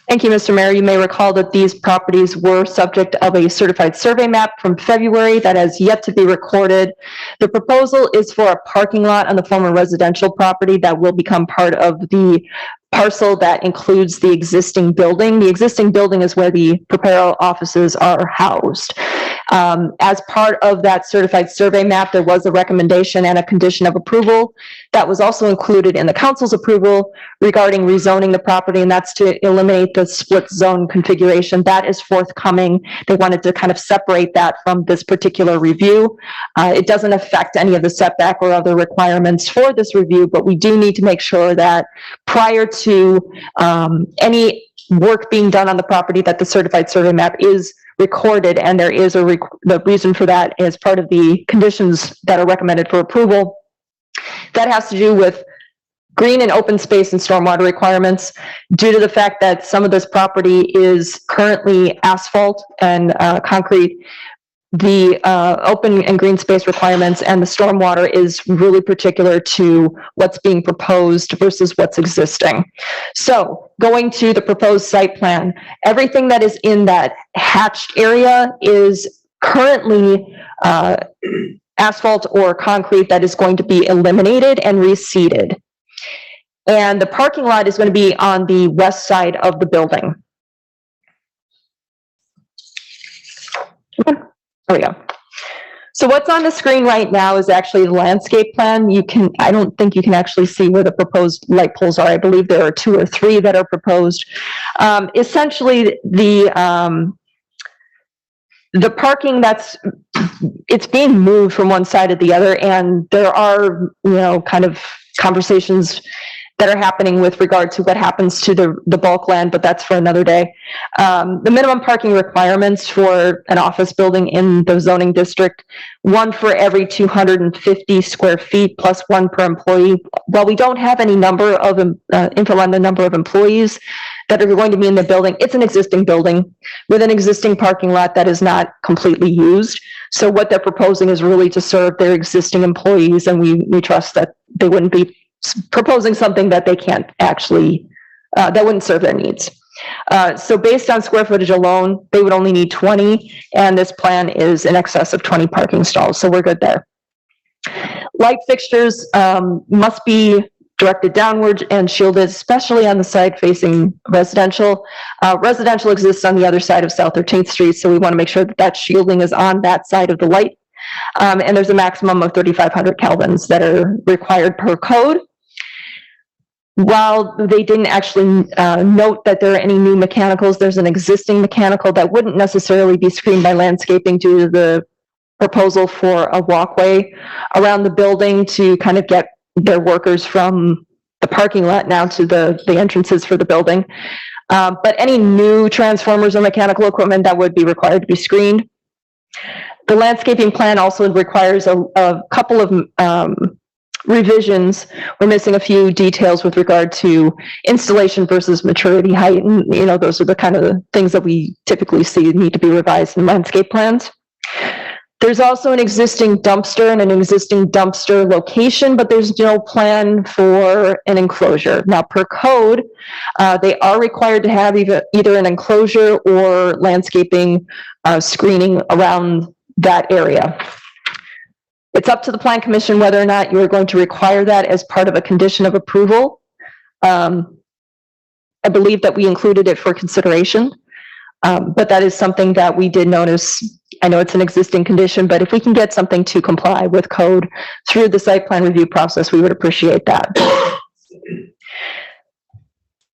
Thank you, Mr. Mayor. You may recall that these properties were subject of a certified survey map from February that has yet to be recorded. The proposal is for a parking lot on the former residential property that will become part of the parcel that includes the existing building. The existing building is where the Purpuro offices are housed. As part of that certified survey map, there was a recommendation and a condition of approval that was also included in the council's approval regarding rezoning the property, and that's to eliminate the split zone configuration. That is forthcoming. They wanted to kind of separate that from this particular review. It doesn't affect any of the setback or other requirements for this review, but we do need to make sure that prior to any work being done on the property, that the certified survey map is recorded, and there is the reason for that is part of the conditions that are recommended for approval. That has to do with green and open space and stormwater requirements. Due to the fact that some of this property is currently asphalt and concrete, the open and green space requirements and the stormwater is really particular to what's being proposed versus what's existing. So going to the proposed site plan, everything that is in that hatched area is currently asphalt or concrete that is going to be eliminated and reseeded. And the parking lot is going to be on the west side of the building. There we go. So what's on the screen right now is actually the landscape plan. I don't think you can actually see where the proposed light poles are. I believe there are 2 or 3 that are proposed. Essentially, the parking it's being moved from one side to the other, and there are, kind of conversations that are happening with regard to what happens to the bulk land, but that's for another day. The minimum parking requirements for an office building in the zoning district, one for every 250 square feet plus one per employee. While we don't have any number of info on the number of employees that are going to be in the building, it's an existing building with an existing parking lot that is not completely used. So what they're proposing is really to serve their existing employees, and we trust that they wouldn't be proposing something that they can't actually, that wouldn't serve their needs. So based on square footage alone, they would only need 20, and this plan is in excess of 20 parking stalls, so we're good there. Light fixtures must be directed downward and shielded, especially on the side facing residential. Residential exists on the other side of South 13th Street, so we want to make sure that that shielding is on that side of the light. And there's a maximum of 3,500 kelvins that are required per code. While they didn't actually note that there are any new mechanicals, there's an existing mechanical that wouldn't necessarily be screened by landscaping due to the proposal for a walkway around the building to kind of get their workers from the parking lot now to the entrances for the building. But any new transformers or mechanical equipment that would be required to be screened. The landscaping plan also requires a couple of revisions. We're missing a few details with regard to installation versus maturity height. And, you know, those are the kind of things that we typically see need to be revised in landscape plans. There's also an existing dumpster and an existing dumpster location, but there's no plan for an enclosure. Now, per code, they are required to have either an enclosure or landscaping screening around that area. It's up to the Plan Commission whether or not you are going to require that as part of a condition of approval. I believe that we included it for consideration, but that is something that we did notice. I know it's an existing condition, but if we can get something to comply with code through the site plan review process, we would appreciate that.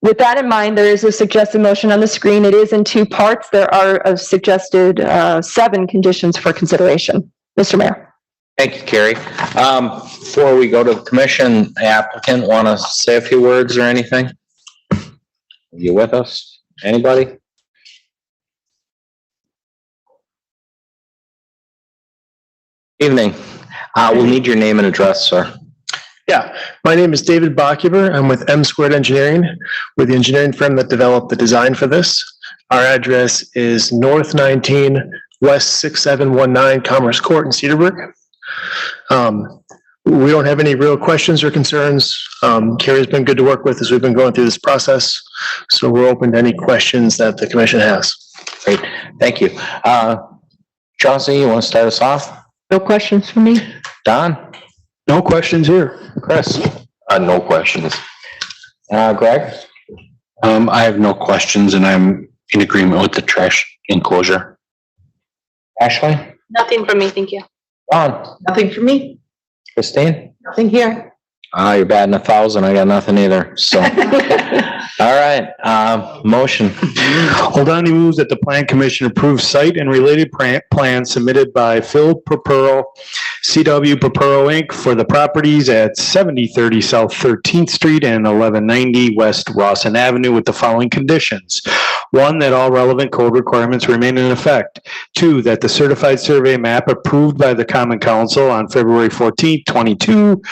With that in mind, there is a suggested motion on the screen. It is in two parts. There are suggested 7 conditions for consideration. Mr. Mayor. Thank you, Carrie. Before we go to the commission, applicant want to say a few words or anything? Are you with us? Anybody? Evening. We'll need your name and address, sir. Yeah, my name is David Bachhuber. I'm with M Squared Engineering. We're the engineering firm that developed the design for this. Our address is North 19, West 6719 Commerce Court in Cedarburg. We don't have any real questions or concerns. Carrie's been good to work with as we've been going through this process. So we're open to any questions that the commission has. Great, thank you. Chauncey, you want to start us off? No questions for me? Don? No questions here. Chris? No questions. Greg? I have no questions and I'm in agreement with the trash enclosure. Ashley? Nothing from me, thank you. Don? Nothing from me. Christine? Nothing here. You're batting 1,000. I got nothing either. So, all right. Motion. Holdani moves that the Plan Commission approve site and related plans submitted by Phil Papuro, CW Papuro Inc. for the properties at 7030 South 13th Street and 1190 West Rawson Avenue with the following conditions. 1, that all relevant code requirements remain in effect. 2, that the certified survey map approved by the Common Council on February 14th, 22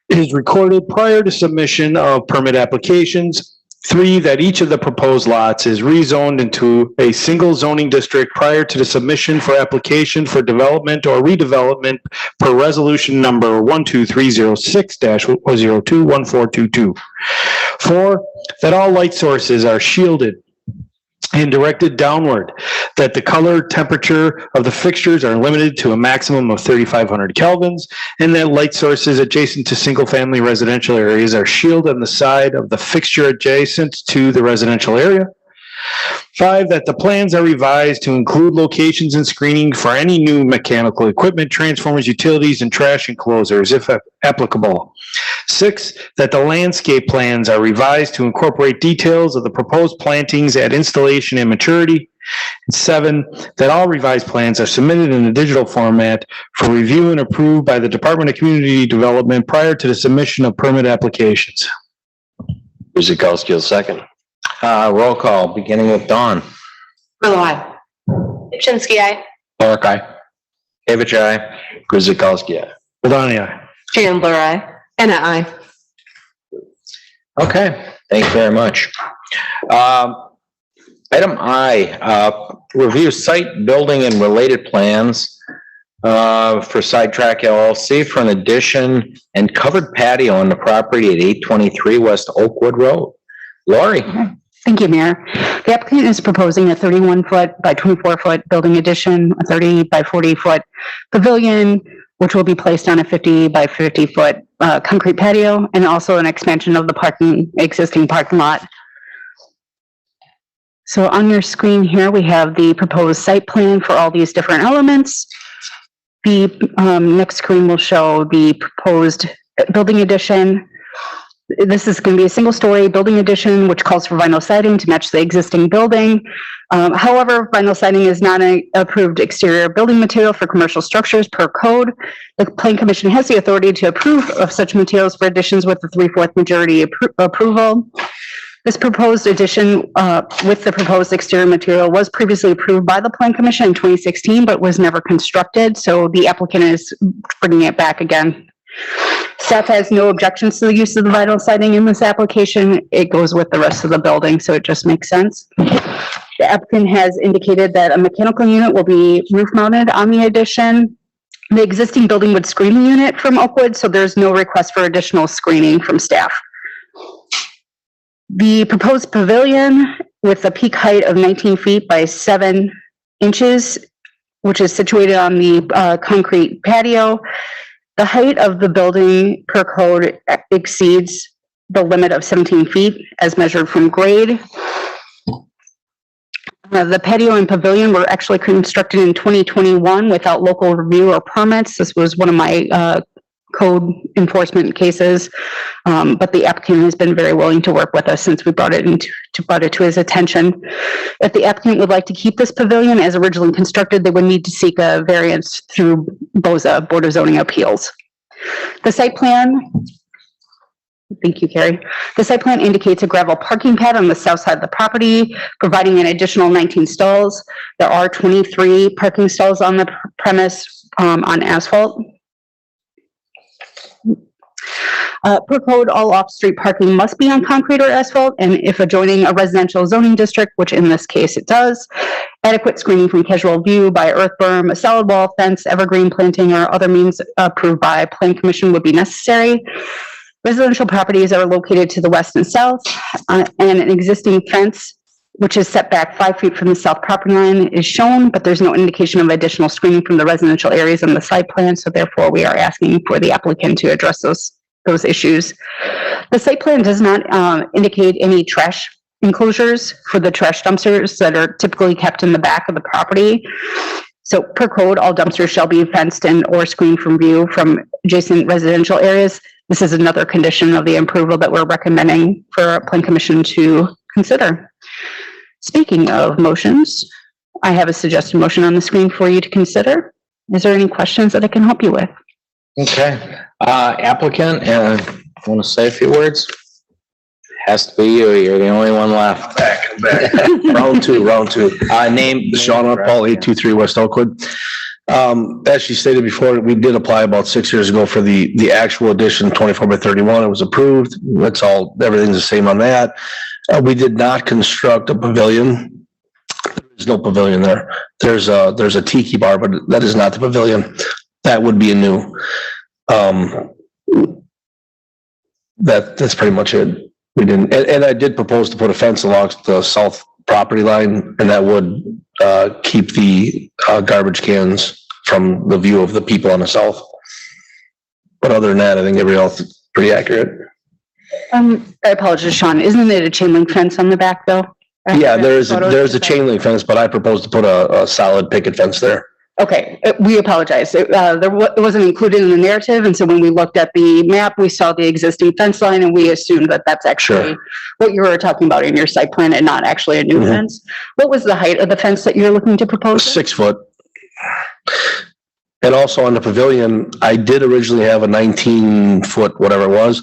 is recorded prior to submission of permit applications. 3, that each of the proposed lots is rezoned into a single zoning district prior to the submission for application for development or redevelopment per resolution number 12306-021422. 4, that all light sources are shielded and directed downward, that the color temperature of the fixtures are limited to a maximum of 3,500 kelvins, and that light sources adjacent to single-family residential areas are shielded on the side of the fixture adjacent to the residential area. 5, that the plans are revised to include locations and screening for any new mechanical equipment, transformers, utilities, and trash enclosures, if applicable. 6, that the landscape plans are revised to incorporate details of the proposed plantings at installation and maturity. And 7, that all revised plans are submitted in a digital format for review and approved by the Department of Community Development prior to the submission of permit applications. Guzekowski will second. Roll call, beginning with Dawn. Rulo, aye. Chinsky, aye. Clark, aye. David, aye. Guzekowski, aye. Ladani, aye. Chandler, aye. Anna, aye. Okay, thank you very much. Item I, review site, building and related plans for Sidetrack LLC for an addition and covered patio on the property at 823 West Oakwood Road. Lori? Thank you, Mayor. The applicant is proposing a 31-foot by 24-foot building addition, a 30 by 40-foot pavilion, which will be placed on a 50 by 50-foot concrete patio, and also an expansion of the existing parking lot. So on your screen here, we have the proposed site plan for all these different elements. The next screen will show the proposed building addition. This is going to be a single-story building addition, which calls for vinyl siding to match the existing building. However, vinyl siding is not an approved exterior building material for commercial structures per code. The Plan Commission has the authority to approve of such materials for additions with the 3/4 majority approval. This proposed addition with the proposed exterior material was previously approved by the Plan Commission in 2016, but was never constructed. So the applicant is bringing it back again. Staff has no objections to the use of the vinyl siding in this application. It goes with the rest of the building, so it just makes sense. The applicant has indicated that a mechanical unit will be roof mounted on the addition. The existing building would screen the unit from Oakwood, so there's no request for additional screening from staff. The proposed pavilion with a peak height of 19 feet by 7 inches, which is situated on the concrete patio. The height of the building per code exceeds the limit of 17 feet as measured from grade. The patio and pavilion were actually constructed in 2021 without local review or permits. This was one of my code enforcement cases, but the applicant has been very willing to work with us since we brought it to his attention. If the applicant would like to keep this pavilion as originally constructed, they would need to seek a variance through BOZA, Board of Zoning Appeals. The site plan, thank you, Carrie. The site plan indicates a gravel parking pad on the south side of the property, providing an additional 19 stalls. There are 23 parking stalls on the premise on asphalt. Per code, all off-street parking must be on concrete or asphalt, and if adjoining a residential zoning district, which in this case it does, adequate screening from casual view by earth berm, a solid wall fence, evergreen planting, or other means approved by Plan Commission would be necessary. Residential properties are located to the west and south, and an existing fence, which is set back 5 feet from the south property line, is shown, but there's no indication of additional screening from the residential areas on the site plan, so therefore we are asking for the applicant to address those issues. The site plan does not indicate any trash enclosures for the trash dumpsters that are typically kept in the back of the property. So per code, all dumpsters shall be fenced in or screened from view from adjacent residential areas. This is another condition of the approval that we're recommending for Plan Commission to consider. Speaking of motions, I have a suggested motion on the screen for you to consider. Is there any questions that I can help you with? Okay, applicant, want to say a few words? Has to be you, you're the only one left. Back. Round two. Name. Sean Paul, 823 West Oakwood. As she stated before, we did apply about 6 years ago for the actual addition, 24 by 31. It was approved. That's all, everything's the same on that. We did not construct a pavilion. There's no pavilion there. There's a tiki bar, but that is not the pavilion. That would be a new. That's pretty much it. We didn't, and I did propose to put a fence along the south property line, and that would keep the garbage cans from the view of the people on the south. But other than that, I think everything else is pretty accurate. I apologize, Sean. Isn't it a chain link fence on the back though? Yeah, there's a chain link fence, but I proposed to put a solid picket fence there. Okay, we apologize. It wasn't included in the narrative, and so when we looked at the map, we saw the existing fence line, and we assumed that that's actually what you were talking about in your site plan and not actually a new fence. What was the height of the fence that you're looking to propose? 6 foot. And also on the pavilion, I did originally have a 19-foot, whatever it was,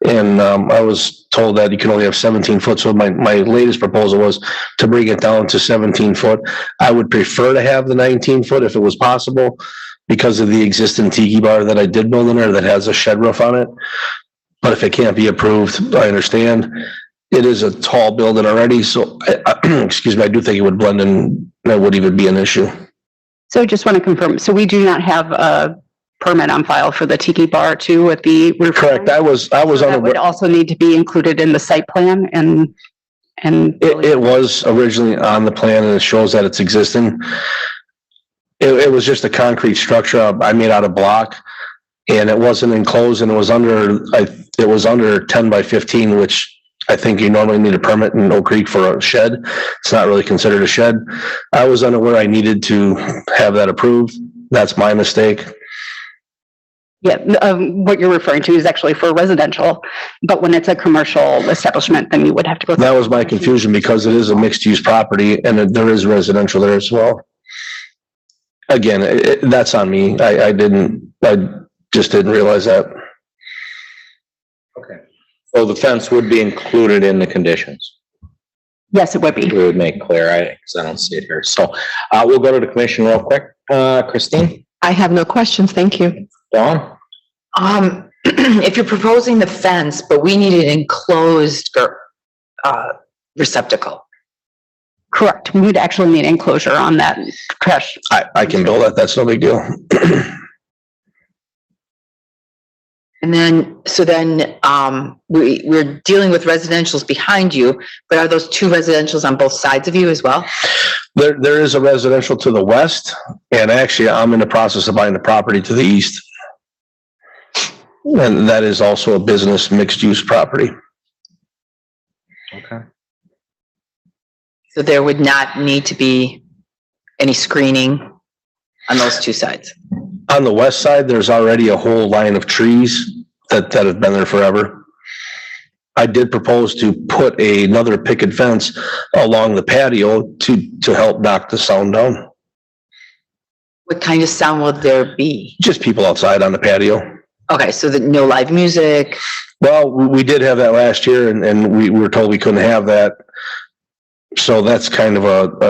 and I was told that you can only have 17 foot, so my latest proposal was to bring it down to 17 foot. I would prefer to have the 19 foot if it was possible, because of the existing tiki bar that I did build in there that has a shed roof on it. But if it can't be approved, I understand. It is a tall building already, so, excuse me, I do think it would blend in, that would even be an issue. So I just want to confirm, so we do not have a permit on file for the tiki bar too with the roof? Correct, I was That on would also need to be included in the site plan and it was originally on the plan and it shows that it's existing. It was just a concrete structure I made out of block, and it wasn't enclosed, and it was under 10 by 15, which I think you normally need a permit in Oak Creek for a shed. It's not really considered a shed. I was unaware I needed to have that approved. That's my mistake. Yeah, what you're referring to is actually for residential, but when it's a commercial establishment, then you would have to go. That was my confusion, because it is a mixed-use property and there is residential there as well. Again, that's on me. I just didn't realize that. Okay. So the fence would be included in the conditions. Yes, it would be. We would make clear, because I don't see it here. So, we'll go to the commission real quick. Christine? I have no questions. Thank you. Dawn? If you're proposing the fence, but we need an enclosed, receptacle. Correct. We would actually need enclosure on that trash. I can build that. That's no big deal. And then, we're dealing with residentials behind you, but are those two residentials on both sides of you as well? There is a residential to the west, and actually I'm in the process of buying the property to the east. And that is also a business mixed-use property. Okay. So there would not need to be any screening on those two sides? On the west side, there's already a whole line of trees that have been there forever. I did propose to put another picket fence along the patio to help knock the sound down. What kind of sound would there be? Just people outside on the patio. Okay, so that no live music? Well, we did have that last year and we were told we couldn't have that. So that's kind of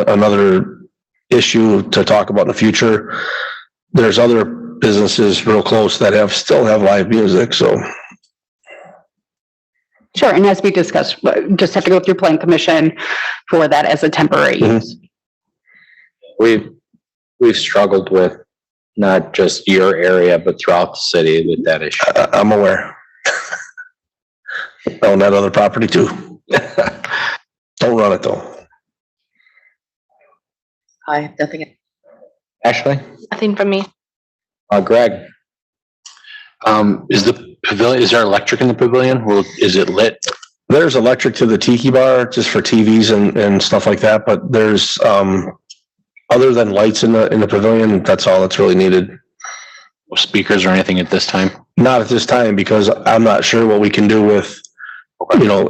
another issue to talk about in the future. There's other businesses real close that still have live music, so. Sure, and as we discussed, just have to go through plan commission for that as a temporary use. We've struggled with not just your area, but throughout the city with that issue. I'm aware. I own that other property too. Don't run it though. I have nothing. Ashley? Nothing from me. Greg? Is the pavilion, is there electric in the pavilion? Is it lit? There's electric to the tiki bar just for TVs and stuff like that, but there's, other than lights in the pavilion, that's all that's really needed. No speakers or anything at this time? Not at this time, because I'm not sure what we can do with,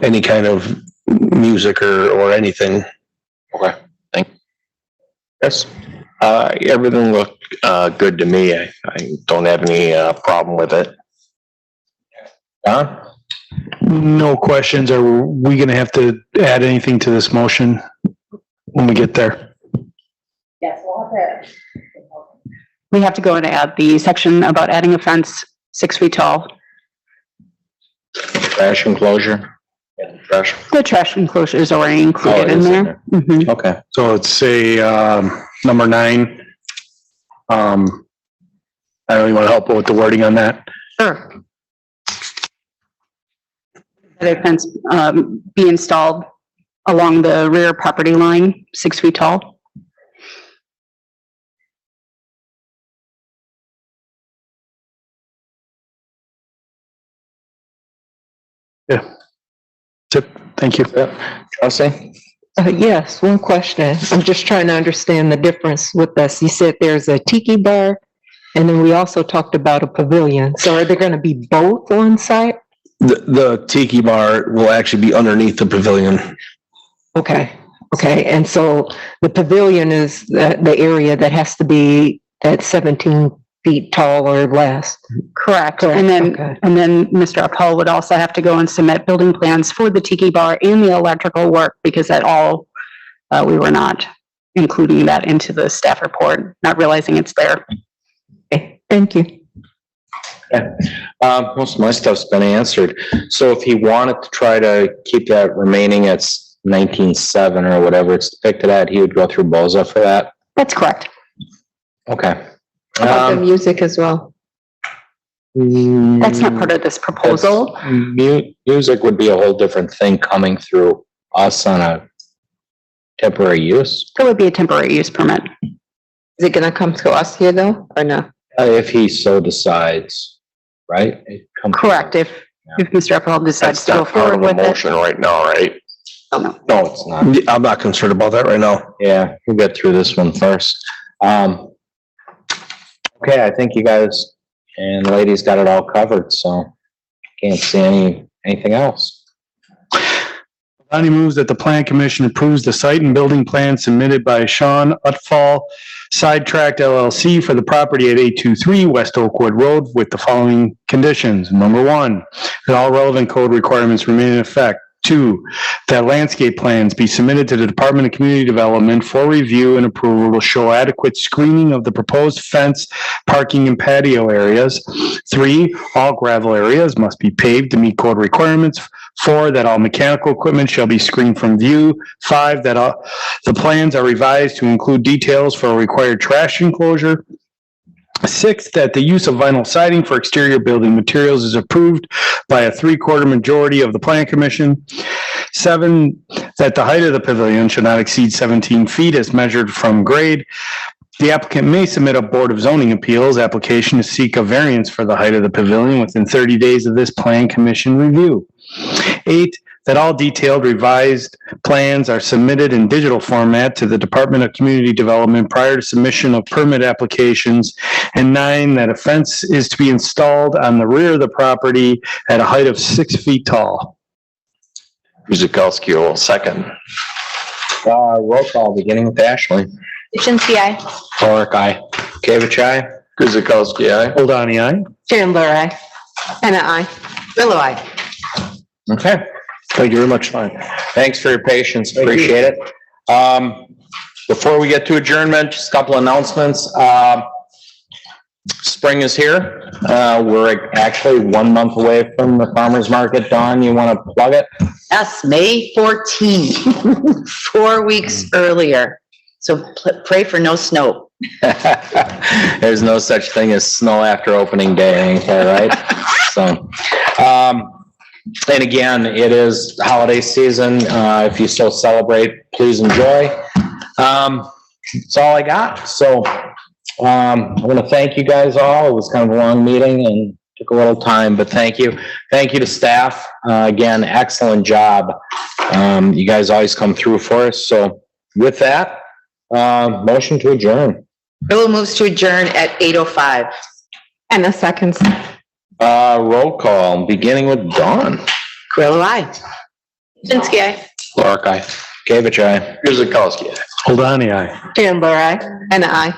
any kind of music or anything. Okay, thank you. Yes. Everything looked good to me. I don't have any problem with it. Don? No questions. Are we gonna have to add anything to this motion when we get there? Yes, we have to go and add the section about adding a fence 6 feet tall. Trash enclosure? Yeah, trash. The trash enclosure is already included in there. Mhm. Okay. So it's say, number 9. I don't really want to help with the wording on that. Sure. The fence be installed along the rear property line, 6 feet tall. Yeah. Tip, thank you. Chelsea? Yes, one question. I'm just trying to understand the difference with us. You said there's a tiki bar, and then we also talked about a pavilion. So are there going to be both on site? The tiki bar will actually be underneath the pavilion. Okay, okay. And so the pavilion is the area that has to be at 17 feet tall or less. Correct. And Okay. then Mr. Uphull would also have to go and submit building plans for the tiki bar and the electrical work because that all, we were not including that into the staff report, not realizing it's there. Okay, thank you. Most of my stuff's been answered. So if he wanted to try to keep that remaining at 19.7 or whatever it's depicted at, he would go through BOZA for that? That's correct. Okay. How about the music as well? That's not part of this proposal. Music would be a whole different thing coming through us on a temporary use. It would be a temporary use permit. Is it gonna come to us here though, or no? If he so decides, right? It comes- Correct. If Mr. Uphull decides That's to go not part forward of a with it. motion right now, right? Oh, no. No, it's not. I'm not concerned about that right now. Yeah, we'll get through this one first. Okay, I think you guys and ladies got it all covered, so can't see anything else. Bonnie moves that the Plan Commission approves the site and building plan submitted by Sean Utfall, Sidetracked LLC for the property at 823 West Oakwood Road with the following conditions. Number one, that all relevant code requirements remain in effect. 2, that landscape plans be submitted to the Department of Community Development for review and approval to show adequate screening of the proposed fence, parking, and patio areas. 3, all gravel areas must be paved to meet code requirements. 4, that all mechanical equipment shall be screened from view. 5, that the plans are revised to include details for a required trash enclosure. 6, that the use of vinyl siding for exterior building materials is approved by a 3/4 majority of the Plan Commission. 7, that the height of the pavilion should not exceed 17 feet as measured from grade. The applicant may submit a Board of Zoning Appeals application to seek a variance for the height of the pavilion within 30 days of this Plan Commission review. 8, that all detailed revised plans are submitted in digital format to the Department of Community Development prior to submission of permit applications. And 9, that a fence is to be installed on the rear of the property at a height of 6 feet tall. Guzekowski will second. Roll call, beginning with Ashley. Chichinsky, aye. Clark, aye. Kavich, aye. Guzekowski, aye. Goldani, aye. Chandler, aye. Anna, aye. Bill, aye. Okay. Thank you very much. Fine. Thanks for your patience. Appreciate it. Before we get to adjournment, just a couple announcements. Spring is here. We're actually 1 month away from the farmer's market. Dawn, you want to plug it? Yes, May 14, 4 weeks earlier. So pray for no snow. There's no such thing as snow after opening day, ain't that right? So, and again, it is holiday season. If you still celebrate, please enjoy. That's all I got. So, I want to thank you guys all. It was kind of a long meeting and took a little time, but thank you. Thank you to staff. Again, excellent job. You guys always come through for us. So with that, motion to adjourn. Bill moves to adjourn at 8:05. And a second. Roll call, beginning with Dawn. Grillo, aye. Chichinsky, aye. Clark, aye. Kavich, aye. Guzekowski, aye. Goldani, aye. Chandler, aye. Anna, aye.